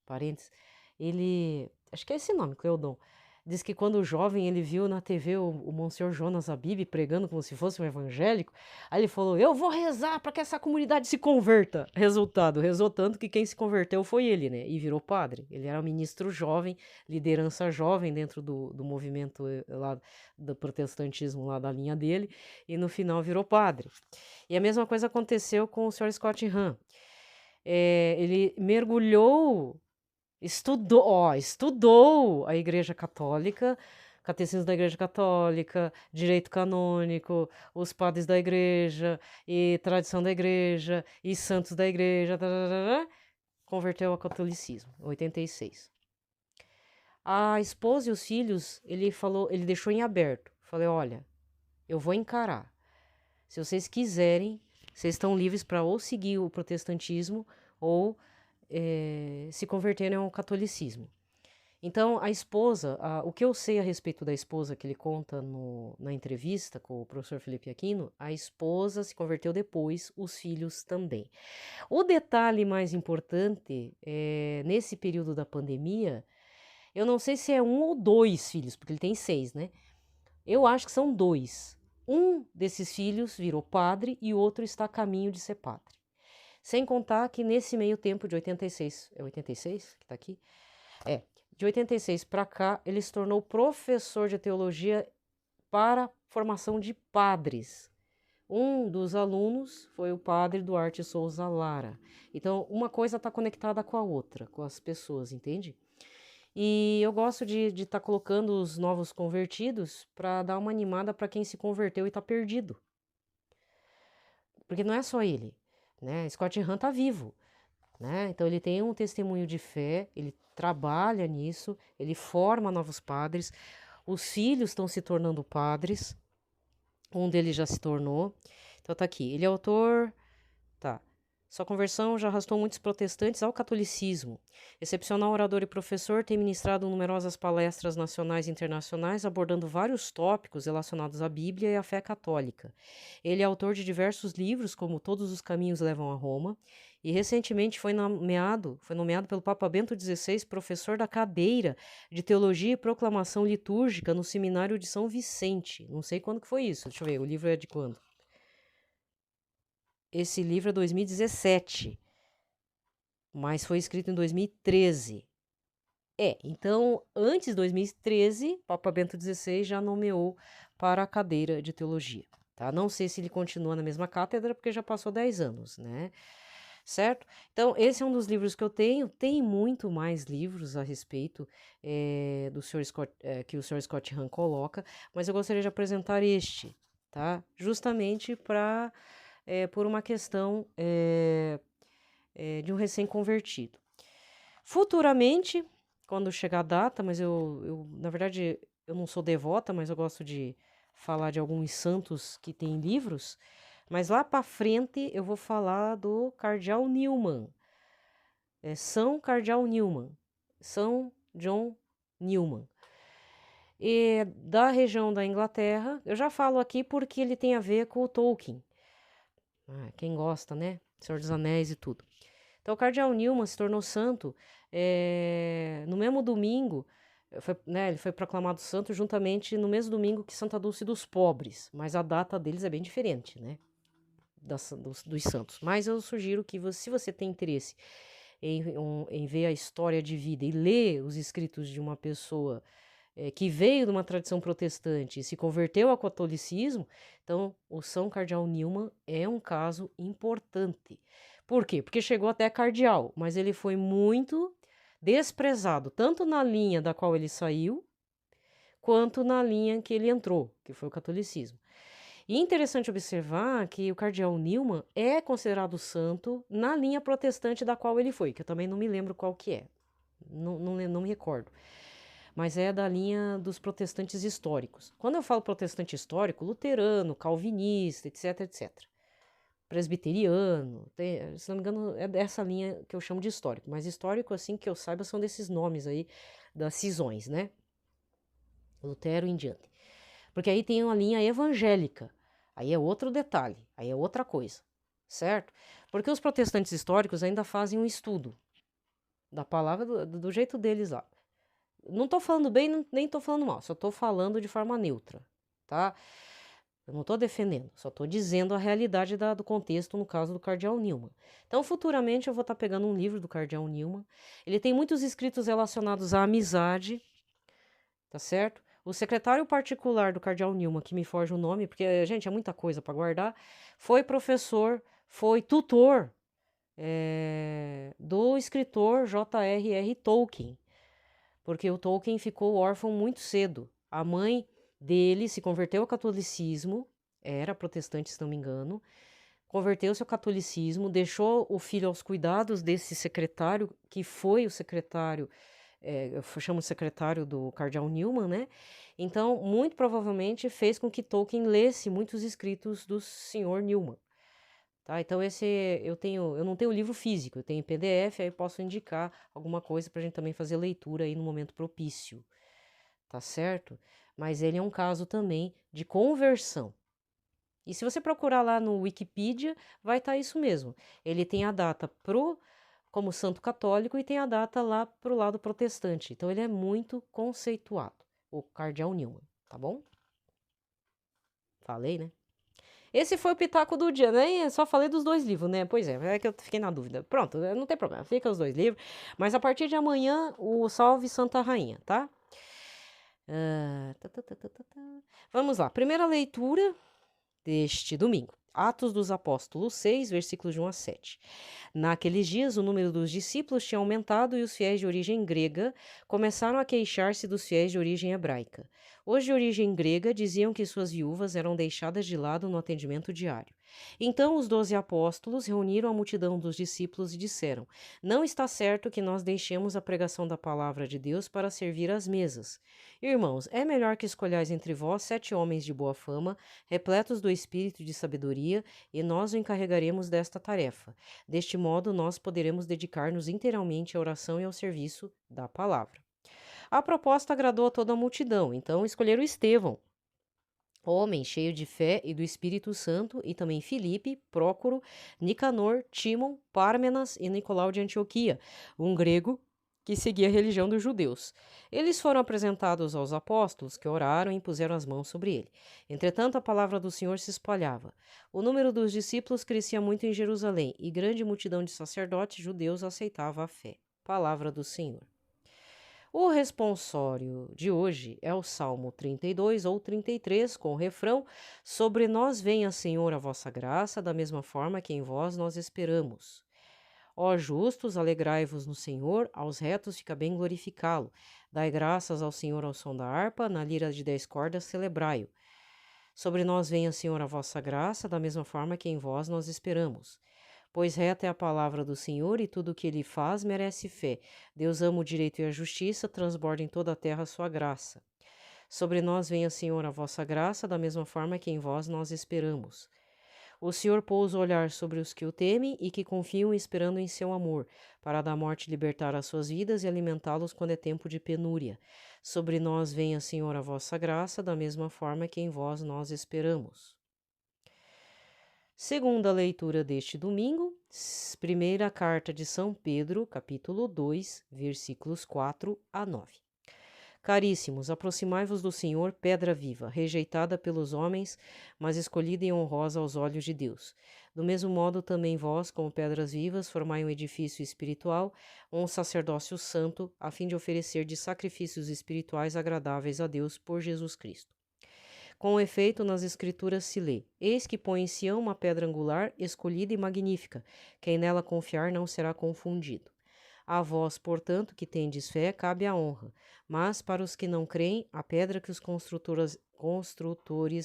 parênteses, ele, acho que é esse nome, Cleodon, diz que quando jovem ele viu na TV o Monsenhor Jonas Abib pregando como se fosse um evangélico, aí ele falou, eu vou rezar para que essa comunidade se converta. Resultado, rezou tanto que quem se converteu foi ele, né? E virou padre. Ele era um ministro jovem, liderança jovem dentro do movimento lá do protestantismo lá da linha dele, e no final virou padre. E a mesma coisa aconteceu com o Sr. Scott Hahn. Ele mergulhou, estudou a Igreja Católica, Catecismo da Igreja Católica, Direito Canônico, os padres da Igreja, e tradição da Igreja, e santos da Igreja, converteu ao catolicismo, em 86. A esposa e os filhos, ele deixou em aberto. Falei, olha, eu vou encarar. Se vocês quiserem, vocês estão livres para ou seguir o protestantismo ou se converterem ao catolicismo. Então, a esposa, o que eu sei a respeito da esposa que ele conta na entrevista com o professor Felipe Aquino, a esposa se converteu depois, os filhos também. O detalhe mais importante, nesse período da pandemia, eu não sei se é 1 ou 2 filhos, porque ele tem 6, né? Eu acho que são 2. Um desses filhos virou padre e o outro está a caminho de ser padre. Sem contar que nesse meio tempo de 86, é 86 que está aqui? De 86 para cá, ele se tornou professor de teologia para formação de padres. Um dos alunos foi o padre Duarte Souza Lara. Então, uma coisa está conectada com a outra, com as pessoas, entende? E eu gosto de estar colocando os novos convertidos para dar uma animada para quem se converteu e está perdido. Porque não é só ele, né? Scott Hahn está vivo, né? Então ele tem um testemunho de fé, ele trabalha nisso, ele forma novos padres, os filhos estão se tornando padres, um deles já se tornou. Então tá aqui, ele é autor, tá. Sua conversão já arrastou muitos protestantes ao catolicismo. Excepcional orador e professor, tem ministrado numerosas palestras nacionais e internacionais, abordando vários tópicos relacionados à Bíblia e à fé católica. Ele é autor de diversos livros, como Todos os Caminhos Levam a Roma, e recentemente foi nomeado pelo Papa Bento XVI professor da cadeira de Teologia e Proclamação Litúrgica no Seminário de São Vicente. Não sei quando que foi isso, deixa eu ver, o livro é de quando? Esse livro é 2017, mas foi escrito em 2013. Então, antes de 2013, Papa Bento XVI já nomeou para a cadeira de teologia, tá? Não sei se ele continua na mesma cátedra, porque já passou 10 anos, né? Certo? Então, esse é um dos livros que eu tenho. Tem muito mais livros a respeito do Sr. Scott, que o Sr. Scott Hahn coloca, mas eu gostaria de apresentar este, tá? Justamente por uma questão de um recém-convertido. Futuramente, quando chegar a data, mas na verdade, eu não sou devota, mas eu gosto de falar de alguns santos que têm livros. Mas lá para frente eu vou falar do Cardeal Newman. São Cardeal Newman. São John Newman. E da região da Inglaterra, eu já falo aqui porque ele tem a ver com o Tolkien. Quem gosta, né? Senhor dos Anéis e tudo. Então, o Cardeal Newman se tornou santo no mesmo domingo, ele foi proclamado santo juntamente no mesmo domingo que Santa Dulce dos Pobres, mas a data deles é bem diferente, né? Dos santos. Mas eu sugiro que, se você tem interesse em ver a história de vida e ler os escritos de uma pessoa que veio de uma tradição protestante e se converteu ao catolicismo, então o São Cardeal Newman é um caso importante. Por quê? Porque chegou até cardeal, mas ele foi muito desprezado, tanto na linha da qual ele saiu, quanto na linha que ele entrou, que foi o catolicismo. E é interessante observar que o Cardeal Newman é considerado santo na linha protestante da qual ele foi, que eu também não me lembro qual que é, não me recordo. Mas é da linha dos protestantes históricos. Quando eu falo protestante histórico, luterano, calvinista, etc, etc. Presbiteriano, se não me engano, é dessa linha que eu chamo de histórico. Mas histórico, assim, que eu saiba, são desses nomes aí, das cisões, né? Lutero em diante. Porque aí tem uma linha evangélica. Aí é outro detalhe, aí é outra coisa, certo? Porque os protestantes históricos ainda fazem um estudo da palavra do jeito deles lá. Não estou falando bem, nem estou falando mal, só estou falando de forma neutra, tá? Eu não estou defendendo, só estou dizendo a realidade do contexto, no caso do Cardeal Newman. Então, futuramente, eu vou estar pegando um livro do Cardeal Newman. Ele tem muitos escritos relacionados à amizade, tá certo? O secretário particular do Cardeal Newman, que me foge o nome, porque, gente, é muita coisa para guardar, foi professor, foi tutor do escritor J.R.R. Tolkien, porque o Tolkien ficou órfão muito cedo. A mãe dele se converteu ao catolicismo, era protestante, se não me engano, converteu-se ao catolicismo, deixou o filho aos cuidados desse secretário, que foi o secretário, eu chamo de secretário do Cardeal Newman, né? Então, muito provavelmente fez com que Tolkien lesse muitos escritos do Sr. Newman. Tá? Então, eu não tenho livro físico, eu tenho PDF, aí posso indicar alguma coisa para a gente também fazer leitura aí no momento propício, tá certo? Mas ele é um caso também de conversão. E se você procurar lá no Wikipedia, vai estar isso mesmo. Ele tem a data como santo católico e tem a data lá pro lado protestante. Então, ele é muito conceituado, o Cardeal Newman, tá bom? Falei, né? Esse foi o pitaco do dia, né? Só falei dos 2 livros, né? Pois é que eu fiquei na dúvida. Pronto, não tem problema, fica os 2 livros. Mas a partir de amanhã, o Salve Santa Rainha, tá? Vamos lá, primeira leitura deste domingo. Atos dos Apóstolos 6, versículos de 1 a 7. Naqueles dias, o número dos discípulos tinha aumentado e os fiéis de origem grega começaram a queixar-se dos fiéis de origem hebraica. Os de origem grega diziam que suas viúvas eram deixadas de lado no atendimento diário. Então os 12 apóstolos reuniram a multidão dos discípulos e disseram: Não está certo que nós deixemos a pregação da palavra de Deus para servir às mesas. Irmãos, é melhor que escolhais entre vós 7 homens de boa fama, repletos do espírito de sabedoria, e nós o encarregaremos desta tarefa. Deste modo, nós poderemos dedicar-nos inteiramente à oração e ao serviço da palavra. A proposta agradou a toda a multidão, então escolheram Estevão, homem cheio de fé e do Espírito Santo, e também Filipe, Prócoro, Nicanor, Tímon, Pármenas e Nicolau de Antioquia, um grego que seguia a religião dos judeus. Eles foram apresentados aos apóstolos, que oraram e impuseram as mãos sobre ele. Entretanto, a palavra do Senhor se espalhava. O número dos discípulos crescia muito em Jerusalém, e grande multidão de sacerdotes judeus aceitava a fé. Palavra do Senhor. O responsório de hoje é o Salmo 32 ou 33, com o refrão: Sobre nós venha, Senhor, a vossa graça, da mesma forma que em vós nós esperamos. Ó justos, alegrai-vos no Senhor, aos retos fica bem glorificá-lo. Dai graças ao Senhor ao som da harpa, na lira de 10 cordas celebrai-o. Sobre nós venha, Senhor, a vossa graça, da mesma forma que em vós nós esperamos. Pois reta é a palavra do Senhor, e tudo o que ele faz merece fé. Deus ama o direito e a justiça, transborda em toda a terra a sua graça. Sobre nós venha, Senhor, a vossa graça, da mesma forma que em vós nós esperamos. O Senhor pôs o olhar sobre os que o temem e que confiam esperando em seu amor, para da morte libertar as suas vidas e alimentá-los quando é tempo de penúria. Sobre nós venha, Senhor, a vossa graça, da mesma forma que em vós nós esperamos. Segunda leitura deste domingo, primeira carta de São Pedro, capítulo 2, versículos 4 a 9. Caríssimos, aproximai-vos do Senhor, pedra viva, rejeitada pelos homens, mas escolhida e honrosa aos olhos de Deus. Do mesmo modo, também vós, como pedras vivas, formai um edifício espiritual, um sacerdócio santo, a fim de oferecer de sacrifícios espirituais agradáveis a Deus por Jesus Cristo. Com efeito, nas Escrituras se lê: Eis que põe em Sião uma pedra angular, escolhida e magnífica. Quem nela confiar não será confundido. A vós, portanto, que tendes fé, cabe a honra. Mas, para os que não creem, a pedra que os construtores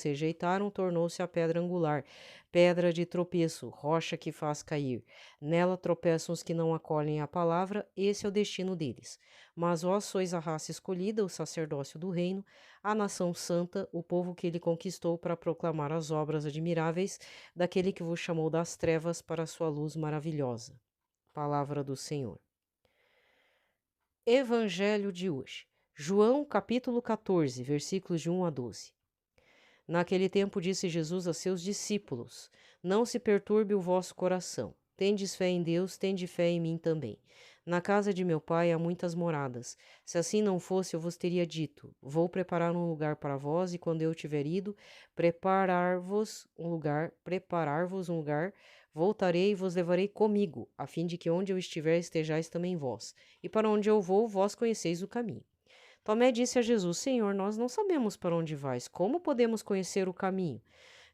rejeitaram tornou-se a pedra angular, pedra de tropeço, rocha que faz cair. Nela tropeçam os que não acolhem a palavra, esse é o destino deles. Mas vós sois a raça escolhida, o sacerdócio do reino, a nação santa, o povo que ele conquistou para proclamar as obras admiráveis daquele que vos chamou das trevas para a sua luz maravilhosa. Palavra do Senhor. Evangelho de hoje. João, capítulo 14, versículos de 1 a 12. Naquele tempo disse Jesus a seus discípulos: Não se perturbe o vosso coração. Tendes fé em Deus, tende fé em mim também. Na casa de meu pai há muitas moradas. Se assim não fosse, eu vos teria dito: Vou preparar um lugar para vós, e quando eu tiver ido, preparar-vos um lugar, voltarei e vos levarei comigo, a fim de que onde eu estiver estejais também vós. E para onde eu vou, vós conheceis o caminho. Tomé disse a Jesus: Senhor, nós não sabemos para onde vais. Como podemos conhecer o caminho?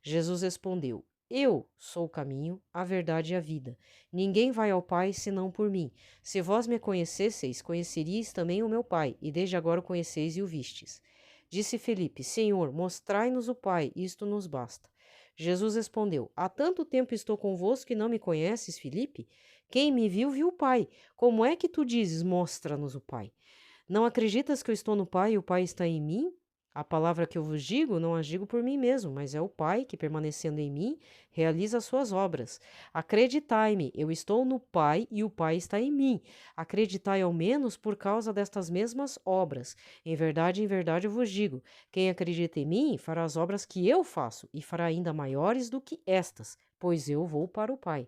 Jesus respondeu: Eu sou o caminho, a verdade e a vida. Ninguém vai ao Pai senão por mim. Se vós me conhecesseis, conheceríeis também o meu Pai, e desde agora o conheceis e o vistes. Disse Felipe: Senhor, mostrai-nos o Pai, isto nos basta. Jesus respondeu: Há tanto tempo estou convosco que não me conheces, Felipe? Quem me viu, viu o Pai. Como é que tu dizes: Mostra-nos o Pai? Não acreditas que eu estou no Pai e o Pai está em mim? A palavra que eu vos digo, não as digo por mim mesmo, mas é o Pai que, permanecendo em mim, realiza as suas obras. Acreditai-me, eu estou no Pai e o Pai está em mim. Acreditai ao menos por causa destas mesmas obras. Em verdade eu vos digo: quem acredita em mim fará as obras que eu faço e fará ainda maiores do que estas, pois eu vou para o Pai.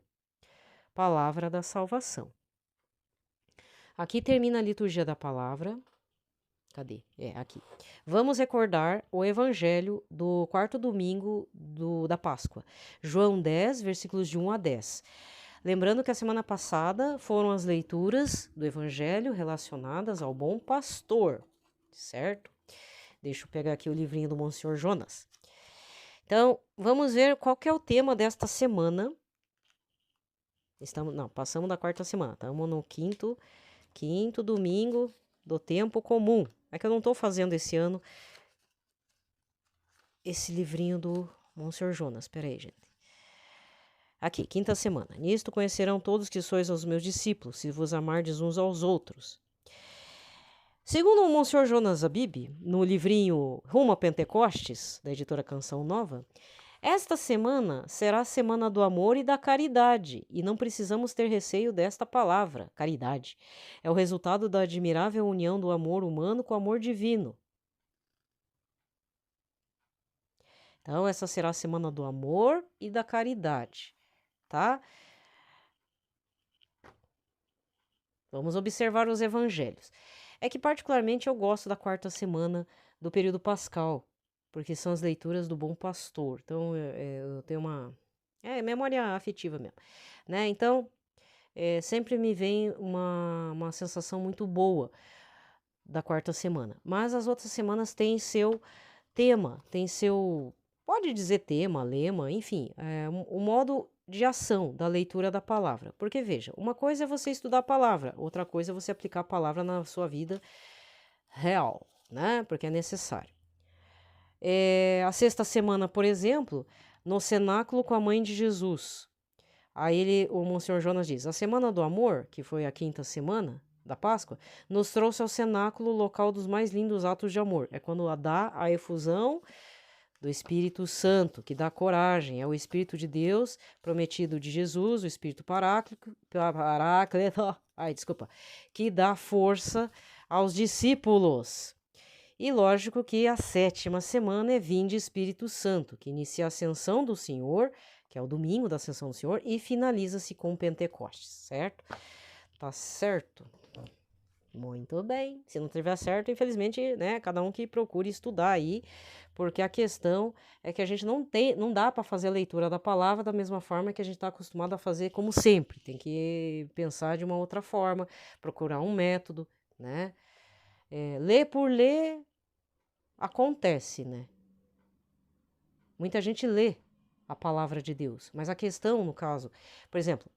Palavra da salvação. Aqui termina a liturgia da palavra. Cadê? Aqui. Vamos recordar o evangelho do quarto domingo da Páscoa. João 10, versículos de 1 a 10. Lembrando que a semana passada foram as leituras do evangelho relacionadas ao bom pastor, certo? Deixa eu pegar aqui o livrinho do Monsenhor Jonas. Então, vamos ver qual que é o tema desta semana. Passamos da quarta semana. Estamos no quinto domingo do tempo comum. É que eu não estou fazendo esse ano esse livrinho do Monsenhor Jonas. Espera aí, gente. Aqui, quinta semana. Nisto conhecerão todos que sois os meus discípulos, se vos amardes uns aos outros. Segundo o Monsenhor Jonas Abib, no livrinho Rumo a Pentecostes, da editora Canção Nova, esta semana será a semana do amor e da caridade, e não precisamos ter receio desta palavra, caridade. É o resultado da admirável união do amor humano com o amor divino. Então, essa será a semana do amor e da caridade, tá? Vamos observar os evangelhos. É que particularmente eu gosto da quarta semana do período pascal, porque são as leituras do bom pastor. Então, eu tenho uma memória afetiva mesmo, né? Então, sempre me vem uma sensação muito boa da quarta semana. Mas as outras semanas têm seu tema, pode dizer tema, lema, enfim, o modo de ação da leitura da palavra. Porque, veja, uma coisa é você estudar a palavra, outra coisa é você aplicar a palavra na sua vida real, né? Porque é necessário. A sexta semana, por exemplo, no cenáculo com a mãe de Jesus. Aí o Monsenhor Jonas diz: a semana do amor, que foi a quinta semana da Páscoa, nos trouxe ao cenáculo o local dos mais lindos atos de amor. É quando dá a efusão do Espírito Santo, que dá coragem. É o Espírito de Deus, prometido de Jesus, o Espírito Paráclito, que dá força aos discípulos. E lógico que a 7ª semana é Vinde Espírito Santo, que inicia a Ascensão do Senhor, que é o domingo da Ascensão do Senhor, e finaliza-se com Pentecostes, certo? Tá certo? Muito bem. Se não tiver certo, infelizmente, né, cada um que procure estudar aí, porque a questão é que a gente não dá para fazer a leitura da palavra da mesma forma que a gente está acostumado a fazer como sempre. Tem que pensar de uma outra forma, procurar um método, né? Ler por ler acontece, né? Muita gente lê a palavra de Deus, mas a questão, no caso, por exemplo,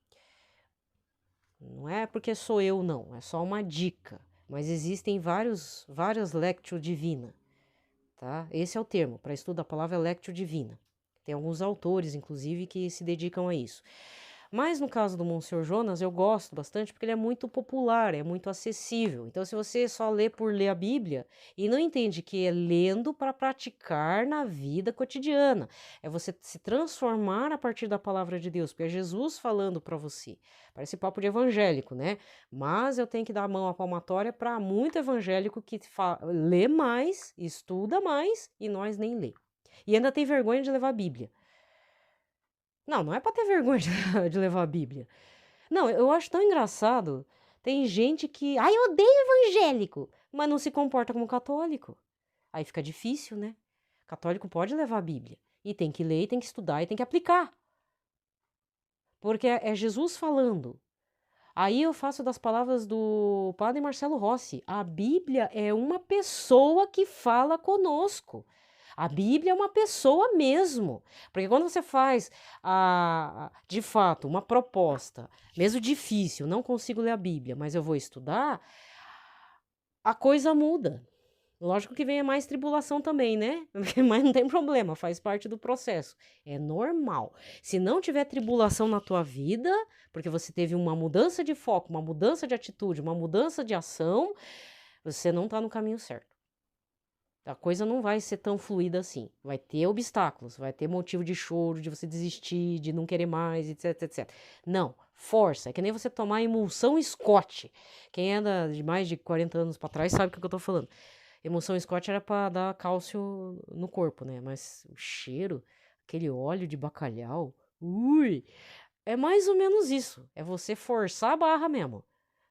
não é porque sou eu, não, é só uma dica. Mas existem várias lectio divina, tá? Esse é o termo, para estudo da palavra lectio divina. Tem alguns autores, inclusive, que se dedicam a isso. Mas no caso do Monsenhor Jonas, eu gosto bastante porque ele é muito popular, é muito acessível. Então, se você só lê por ler a Bíblia e não entende que é lendo para praticar na vida cotidiana, é você se transformar a partir da palavra de Deus, porque é Jesus falando para você. Parece papo de evangélico, né? Mas eu tenho que dar a mão à palmatória para muito evangélico que lê mais, estuda mais e nós nem lê. E ainda tem vergonha de levar a Bíblia. Não é para ter vergonha de levar a Bíblia. Não, eu acho tão engraçado. Tem gente que, ai, eu odeio evangélico, mas não se comporta como católico. Aí fica difícil, né? Católico pode levar a Bíblia. E tem que ler, e tem que estudar, e tem que aplicar. Porque é Jesus falando. Aí eu faço das palavras do padre Marcelo Rossi. A Bíblia é uma pessoa que fala conosco. A Bíblia é uma pessoa mesmo. Porque quando você faz, de fato, uma proposta, mesmo difícil, não consigo ler a Bíblia, mas eu vou estudar, a coisa muda. Lógico que vem mais tribulação também, né? Mas não tem problema, faz parte do processo. É normal. Se não tiver tribulação na tua vida, porque você teve uma mudança de foco, uma mudança de atitude, uma mudança de ação, você não está no caminho certo. A coisa não vai ser tão fluida assim. Vai ter obstáculos, vai ter motivo de choro, de você desistir, de não querer mais, etc, etc. Não, força. É que nem você tomar emulsão Scott. Quem anda de mais de 40 anos para trás sabe o que eu tô falando. Emulsão Scott era para dar cálcio no corpo, né? Mas o cheiro, aquele óleo de bacalhau, é mais ou menos isso. É você forçar a barra mesmo.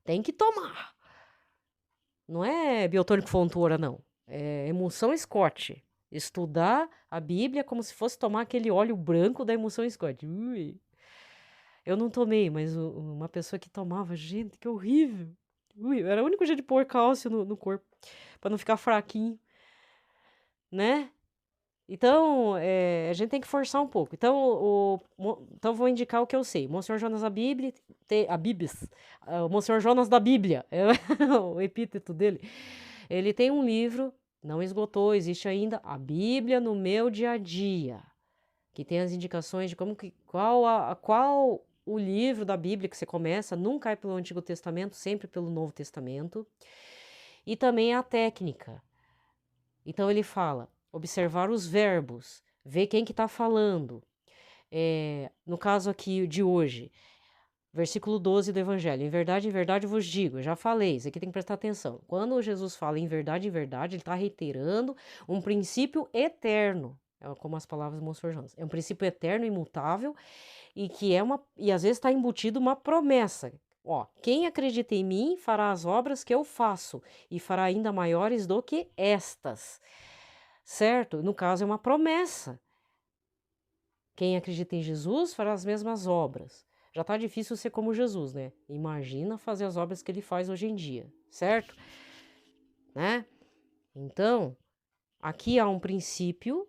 Tem que tomar. Não é biotônico Fontoura, não. É emulsão Scott. Estudar a Bíblia como se fosse tomar aquele óleo branco da emulsão Scott. Eu não tomei, mas uma pessoa que tomava, gente, que horrível. Era o único jeito de pôr cálcio no corpo, para não ficar fraquinho, né? Então, a gente tem que forçar um pouco. Então, então vou indicar o que eu sei. Monsenhor Jonas da Bíblia, o Monsenhor Jonas da Bíblia, é o epíteto dele. Ele tem um livro, não esgotou, existe ainda, A Bíblia no Meu Dia a Dia, que tem as indicações de qual o livro da Bíblia que você começa, nunca é pelo Antigo Testamento, sempre pelo Novo Testamento. E também a técnica. Então ele fala, observar os verbos, ver quem que está falando. No caso aqui de hoje, versículo 12 do Evangelho. Em verdade vos digo. Eu já falei, isso aqui tem que prestar atenção. Quando Jesus fala em verdade, ele está reiterando um princípio eterno. Como as palavras do Monsenhor Jonas. É um princípio eterno, imutável, e e às vezes está embutido uma promessa. Quem acredita em mim fará as obras que eu faço, e fará ainda maiores do que estas. Certo? No caso, é uma promessa. Quem acredita em Jesus fará as mesmas obras. Já está difícil ser como Jesus, né? Imagina fazer as obras que ele faz hoje em dia, certo? Né? Então, aqui há um princípio,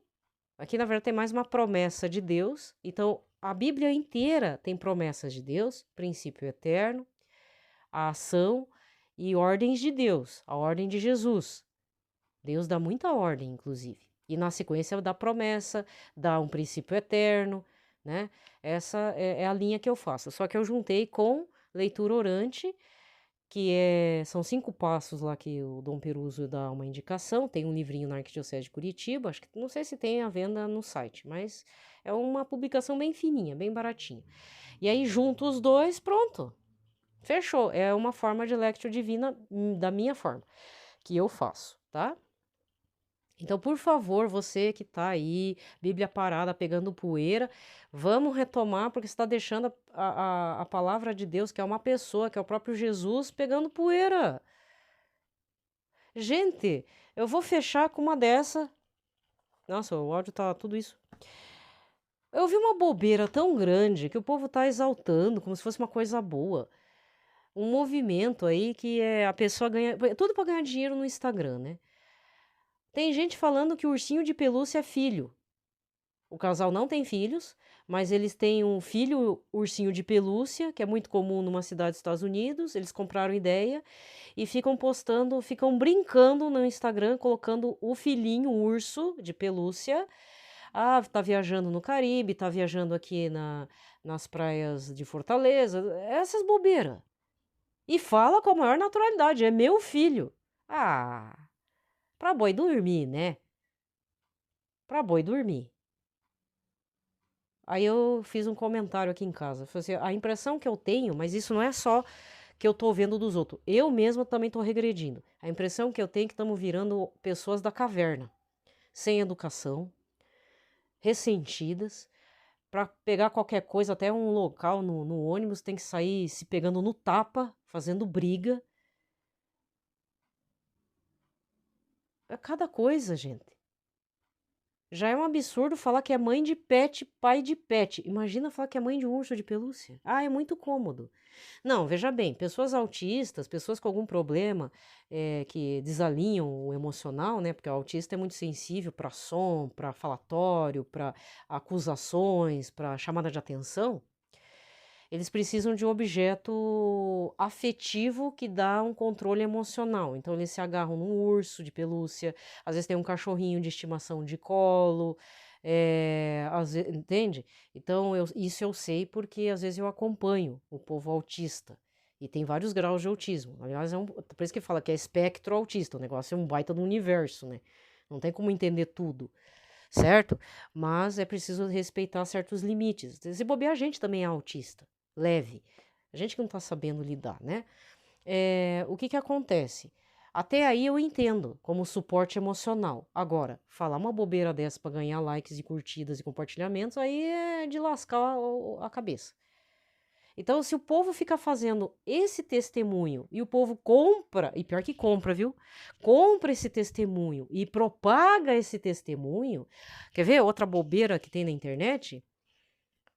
aqui na verdade tem mais uma promessa de Deus. Então, a Bíblia inteira tem promessas de Deus, princípio eterno, a ação e ordens de Deus, a ordem de Jesus. Deus dá muita ordem, inclusive. E na sequência dá promessa, dá um princípio eterno, né? Essa é a linha que eu faço. Só que eu juntei com leitura orante, são 5 passos lá que o Dom Peruso dá uma indicação. Tem um livrinho na Arquidiocese de Curitiba, acho que não sei se tem à venda no site, mas é uma publicação bem fininha, bem baratinha. E aí junto os dois, pronto. Fechou. É uma forma de Lectio Divina da minha forma, que eu faço, tá? Então, por favor, você que tá aí, Bíblia parada, pegando poeira, vamos retomar, porque você está deixando a palavra de Deus, que é uma pessoa, que é o próprio Jesus, pegando poeira. Gente, eu vou fechar com uma dessa. Nossa, o áudio tá tudo isso. Eu vi uma bobeira tão grande que o povo tá exaltando, como se fosse uma coisa boa. Um movimento aí que a pessoa ganha. Tudo para ganhar dinheiro no Instagram, né? Tem gente falando que o ursinho de pelúcia é filho. O casal não tem filhos, mas eles têm um filho ursinho de pelúcia, que é muito comum numa cidade dos Estados Unidos. Eles compraram ideia e ficam postando, ficam brincando no Instagram, colocando o filhinho urso de pelúcia. Ah, tá viajando no Caribe, tá viajando aqui nas praias de Fortaleza, essas bobeiras. E fala com a maior naturalidade, é meu filho. Ah, pra boi dormir, né? Pra boi dormir. Aí eu fiz um comentário aqui em casa. Falei assim, a impressão que eu tenho, mas isso não é só que eu tô vendo dos outros. Eu mesma também tô regredindo. A impressão que eu tenho é que estamos virando pessoas da caverna. Sem educação, ressentidas. Para pegar qualquer coisa, até um local no ônibus, tem que sair se pegando no tapa, fazendo briga. É cada coisa, gente. Já é um absurdo falar que é mãe de pet, pai de pet. Imagina falar que é mãe de um urso de pelúcia. Ah, é muito cômodo. Não, veja bem, pessoas autistas, pessoas com algum problema que desalinham o emocional, né? Porque o autista é muito sensível para som, para falatório, para acusações, para chamada de atenção. Eles precisam de um objeto afetivo que dá um controle emocional. Então, eles se agarram num urso de pelúcia, às vezes tem um cachorrinho de estimação de colo, entende? Então, isso eu sei porque às vezes eu acompanho o povo autista. E tem vários graus de autismo. Aliás, por isso que fala que é espectro autista. O negócio é um baita do universo, né? Não tem como entender tudo, certo? Mas é preciso respeitar certos limites. Se bobear, a gente também é autista. Leve. A gente que não tá sabendo lidar, né? O que acontece? Até aí eu entendo como suporte emocional. Agora, falar uma bobeira dessa para ganhar likes e curtidas e compartilhamentos, aí é de lascar a cabeça. Então, se o povo fica fazendo esse testemunho e o povo compra, e pior que compra, viu? Compra esse testemunho e propaga esse testemunho. Quer ver outra bobeira que tem na internet?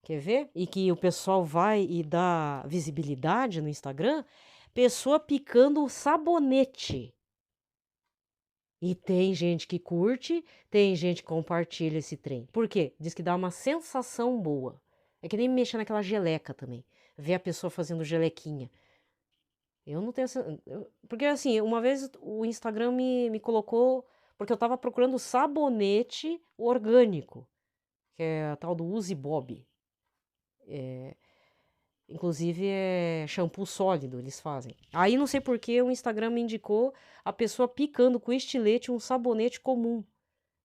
Quer ver? E que o pessoal vai e dá visibilidade no Instagram? Pessoa picando sabonete. E tem gente que curte, tem gente que compartilha esse trem. Por quê? Diz que dá uma sensação boa. É que nem mexer naquela geleca também. Ver a pessoa fazendo gelequinha. Eu não tenho essa. Porque assim, uma vez o Instagram me colocou. Porque eu tava procurando sabonete orgânico. Que é a tal do Use Bob. Inclusive é shampoo sólido, eles fazem. Aí não sei por que o Instagram me indicou a pessoa picando com estilete um sabonete comum.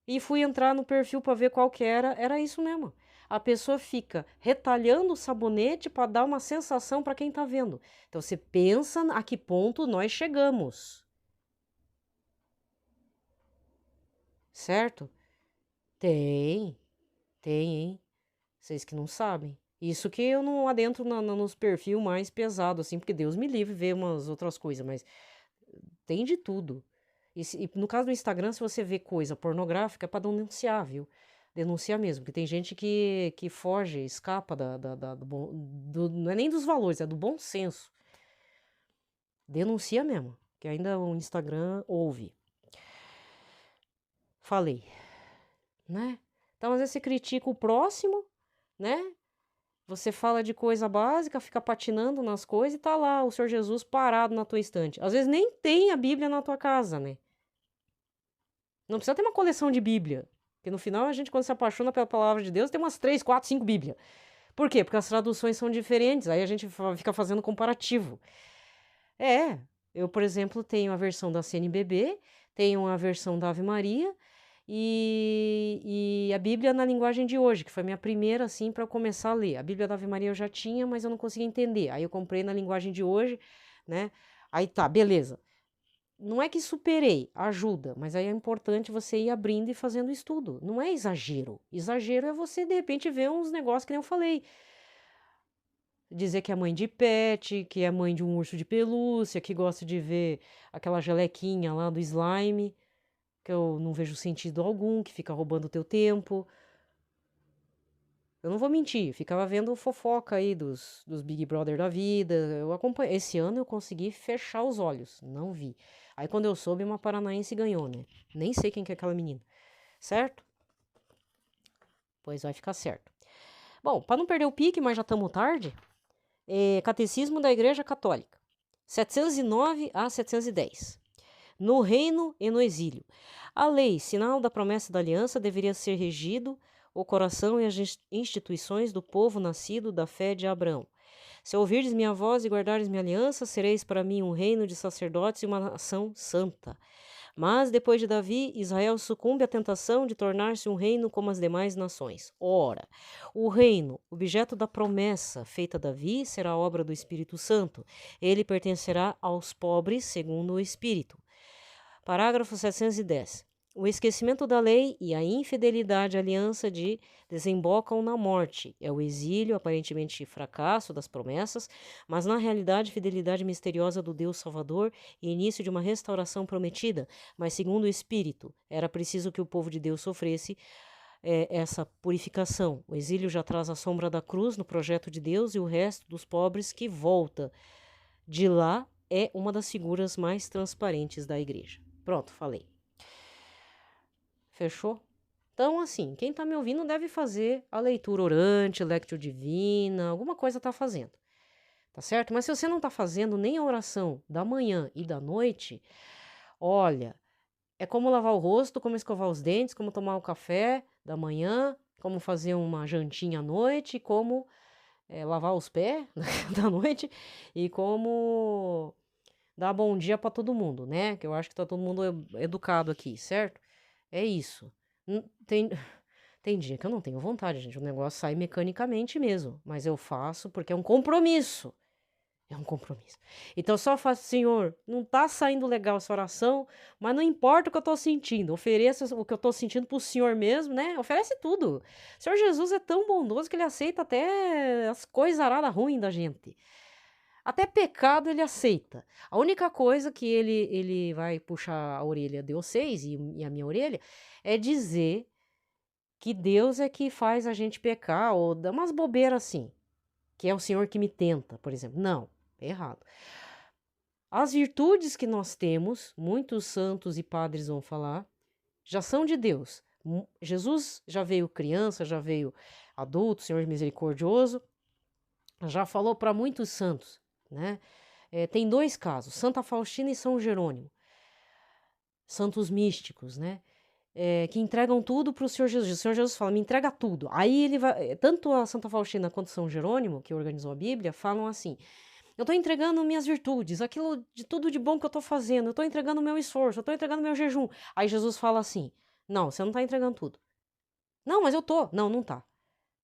E fui entrar no perfil para ver qual que era isso mesmo. A pessoa fica retalhando o sabonete para dar uma sensação para quem tá vendo. Então você pensa a que ponto nós chegamos. Certo? Tem, hein? Vocês que não sabem. Isso que eu não adentro nos perfil mais pesado, assim, porque Deus me livre ver umas outras coisas, mas tem de tudo. E no caso do Instagram, se você vê coisa pornográfica, é pra denunciar, viu? Denunciar mesmo, porque tem gente que foge, escapa não é nem dos valores, é do bom senso. Denuncia mesmo, que ainda o Instagram ouve. Falei, né? Então, às vezes você critica o próximo, né? Você fala de coisa básica, fica patinando nas coisas e tá lá o Senhor Jesus parado na tua estante. Às vezes nem tem a Bíblia na tua casa, né? Não precisa ter uma coleção de Bíblia. Porque no final a gente, quando se apaixona pela palavra de Deus, tem umas 3, 4, 5 Bíblias. Por quê? Porque as traduções são diferentes. Aí a gente fica fazendo comparativo. Eu, por exemplo, tenho a versão da CNBB, tenho a versão da Ave Maria e a Bíblia na linguagem de hoje, que foi minha primeira, assim, para eu começar a ler. A Bíblia da Ave Maria eu já tinha, mas eu não conseguia entender. Aí eu comprei na linguagem de hoje, né? Aí tá, beleza. Não é que superei, ajuda, mas aí é importante você ir abrindo e fazendo estudo. Não é exagero. Exagero é você, de repente, ver uns negócios que nem eu falei. Dizer que é mãe de pet, que é mãe de um urso de pelúcia, que gosta de ver aquela gelequinha lá do slime, que eu não vejo sentido algum, que fica roubando o teu tempo. Eu não vou mentir, ficava vendo fofoca aí dos Big Brother da vida. Eu acompanhei. Esse ano eu consegui fechar os olhos, não vi. Aí quando eu soube, uma paranaense ganhou, né? Nem sei quem que é aquela menina. Certo? Pois vai ficar certo. Bom, para não perder o pique, mas já estamos tarde, Catecismo da Igreja Católica, 709 a 710. No reino e no exílio. A lei, sinal da promessa da aliança, deveria ser regido o coração e as instituições do povo nascido da fé de Abraão. Se ouvirdes minha voz e guardares minha aliança, sereis para mim um reino de sacerdotes e uma nação santa. Mas, depois de Davi, Israel sucumbe à tentação de tornar-se um reino como as demais nações. Ora, o reino, objeto da promessa feita a Davi, será obra do Espírito Santo. Ele pertencerá aos pobres, segundo o Espírito. Parágrafo 710. O esquecimento da lei e a infidelidade à aliança desembocam na morte. É o exílio, aparentemente fracasso das promessas, mas na realidade fidelidade misteriosa do Deus Salvador e início de uma restauração prometida. Mas segundo o Espírito, era preciso que o povo de Deus sofresse essa purificação. O exílio já traz a sombra da cruz no projeto de Deus e o resto dos pobres que volta de lá é uma das figuras mais transparentes da igreja. Pronto, falei. Fechou? Então, assim, quem está me ouvindo deve fazer a leitura orante, lectio divina, alguma coisa está fazendo. Tá certo? Mas se você não está fazendo nem a oração da manhã e da noite, olha, é como lavar o rosto, como escovar os dentes, como tomar o café da manhã, como fazer uma jantinha à noite, como lavar os pés da noite e como dar bom dia para todo mundo, né? Que eu acho que tá todo mundo educado aqui, certo? É isso. Tem, tem dia que eu não tenho vontade, gente. O negócio sai mecanicamente mesmo. Mas eu faço porque é um compromisso. É um compromisso. Então só faço, Senhor, não tá saindo legal essa oração, mas não importa o que eu tô sentindo. Ofereça o que eu tô sentindo pro Senhor mesmo, né? Oferece tudo. O Senhor Jesus é tão bondoso que ele aceita até as coisas aradas ruins da gente. Até pecado ele aceita. A única coisa que ele vai puxar a orelha de vocês e a minha orelha é dizer que Deus é que faz a gente pecar ou dá umas bobeiras assim. Que é o Senhor que me tenta, por exemplo. Não, é errado. As virtudes que nós temos, muitos santos e padres vão falar, já são de Deus. Jesus já veio criança, já veio adulto, Senhor misericordioso, já falou para muitos santos, né? Tem dois casos, Santa Faustina e São Jerônimo, santos místicos, né? Que entregam tudo para o Senhor Jesus. O Senhor Jesus fala, me entrega tudo. Aí ele vai, tanto a Santa Faustina quanto São Jerônimo, que organizou a Bíblia, falam assim, eu estou entregando minhas virtudes, aquilo de tudo de bom que eu estou fazendo, eu estou entregando meu esforço, eu estou entregando meu jejum. Aí Jesus fala assim, não, você não está entregando tudo. Não, mas eu tô. Não, não tá.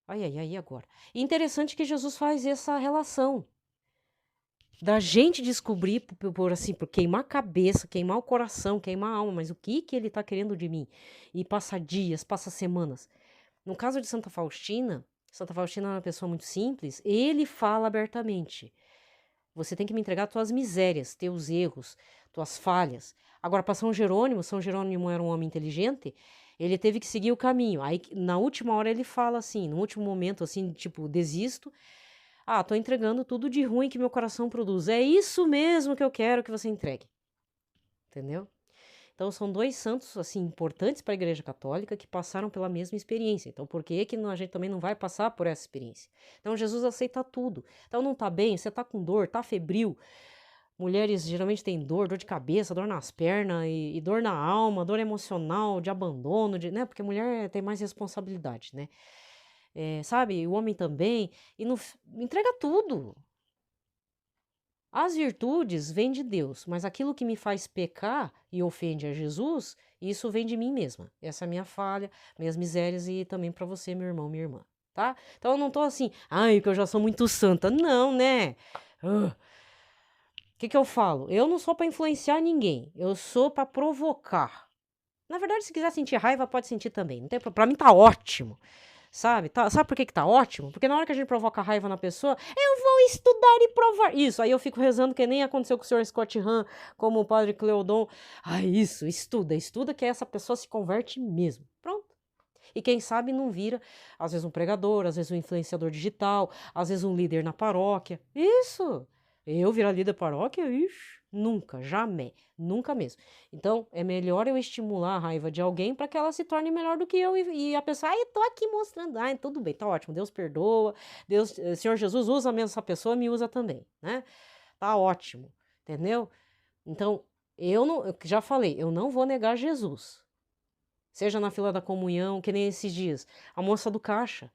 Aí, agora. E interessante que Jesus faz essa relação da gente descobrir por queimar a cabeça, queimar o coração, queimar a alma, mas o que ele tá querendo de mim? E passa dias, passa semanas. No caso de Santa Faustina é uma pessoa muito simples, ele fala abertamente. Você tem que me entregar tuas misérias, teus erros, tuas falhas. Agora, para São Jerônimo era um homem inteligente, ele teve que seguir o caminho. Aí, na última hora, ele fala assim, no último momento, assim, tipo, desisto. Ah, tô entregando tudo de ruim que meu coração produz. É isso mesmo que eu quero que você entregue. Entendeu? Então, são dois santos, assim, importantes para a Igreja Católica que passaram pela mesma experiência. Então, por que a gente também não vai passar por essa experiência? Então, Jesus aceita tudo. Então, não tá bem, você tá com dor, tá febril. Mulheres geralmente têm dor de cabeça, dor nas pernas e dor na alma, dor emocional, de abandono, né? Porque mulher tem mais responsabilidade, né? Sabe? O homem também. E não entrega tudo. As virtudes vêm de Deus, mas aquilo que me faz pecar e ofende a Jesus, isso vem de mim mesma. Essa é a minha falha, minhas misérias e também para você, meu irmão, minha irmã, tá? Então eu não tô assim, ai, que eu já sou muito santa. Não, né? O que eu falo? Eu não sou para influenciar ninguém, eu sou para provocar. Na verdade, se quiser sentir raiva, pode sentir também. Não tem Pra mim tá ótimo. Sabe? Sabe por que tá ótimo? Porque na hora que a gente provoca raiva na pessoa, eu vou estudar e provar. Isso, aí eu fico rezando que nem aconteceu com o senhor Scott Hahn, como o padre Cleodon. Ah, isso, estuda que essa pessoa se converte mesmo. Pronto. E quem sabe não vira, às vezes um pregador, às vezes um influenciador digital, às vezes um líder na paróquia. Isso! Eu virar líder da paróquia? Ixi, nunca, jamais, nunca mesmo. Então, é melhor eu estimular a raiva de alguém para que ela se torne melhor do que eu e a pessoa, eu tô aqui mostrando, tudo bem, tá ótimo, Deus perdoa, Deus, Senhor Jesus usa mesmo essa pessoa, me usa também, né? Tá ótimo, entendeu? Então, eu já falei, eu não vou negar Jesus. Seja na fila da comunhão, que nem esses dias, a moça do caixa.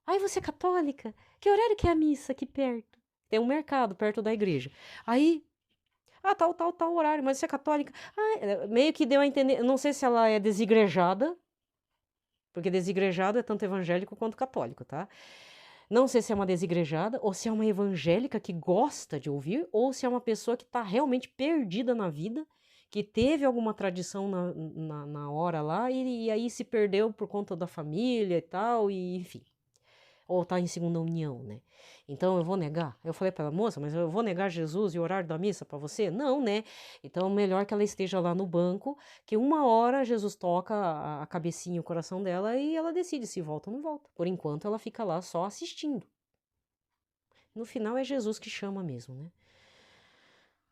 Ai, você é católica? Que horário que é a missa aqui perto? Tem um mercado perto da igreja. Aí, tal horário, mas você é católica? Meio que deu a entender, não sei se ela é desigrejada, porque desigrejado é tanto evangélico quanto católico, tá? Não sei se é uma desigrejada, ou se é uma evangélica que gosta de ouvir, ou se é uma pessoa que está realmente perdida na vida, que teve alguma tradição na hora lá, e aí se perdeu por conta da família e tal, e enfim. Ou tá em segunda união, né? Então eu vou negar? Eu falei para ela, moça, mas eu vou negar Jesus e o horário da missa para você? Não, né? Então melhor que ela esteja lá no banco, que uma hora Jesus toca a cabecinha e o coração dela e ela decide se volta ou não volta. Por enquanto ela fica lá só assistindo. No final é Jesus que chama mesmo, né?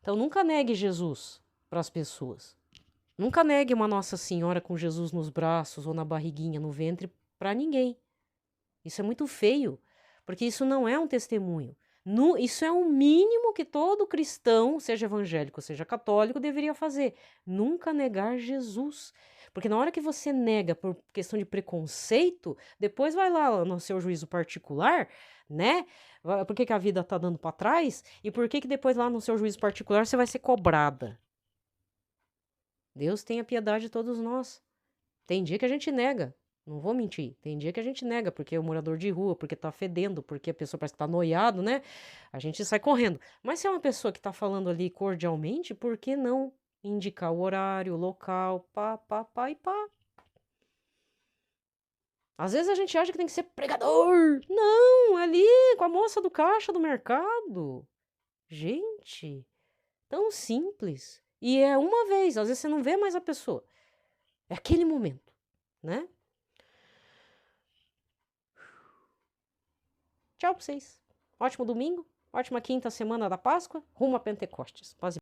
Então nunca negue Jesus para as pessoas. Nunca negue uma Nossa Senhora com Jesus nos braços ou na barriguinha, no ventre, para ninguém. Isso é muito feio, porque isso não é um testemunho. Isso é o mínimo que todo cristão, seja evangélico, seja católico, deveria fazer. Nunca negar Jesus. Porque na hora que você nega por questão de preconceito, depois vai lá no seu juízo particular, né? Por que a vida tá dando para trás? E por que depois lá no seu juízo particular você vai ser cobrada? Deus tenha piedade de todos nós. Tem dia que a gente nega. Não vou mentir. Tem dia que a gente nega, porque é o morador de rua, porque tá fedendo, porque a pessoa parece que tá noiado, né? A gente sai correndo. Mas se é uma pessoa que tá falando ali cordialmente, por que não indicar o horário, o local, pá e pá? Às vezes a gente acha que tem que ser pregador. Não, ali com a moça do caixa do mercado. Gente, tão simples. E é uma vez, às vezes você não vê mais a pessoa. É aquele momento, né? Tchau pra vocês. Ótimo domingo, ótima quinta semana da Páscoa, rumo a Pentecostes. Paz e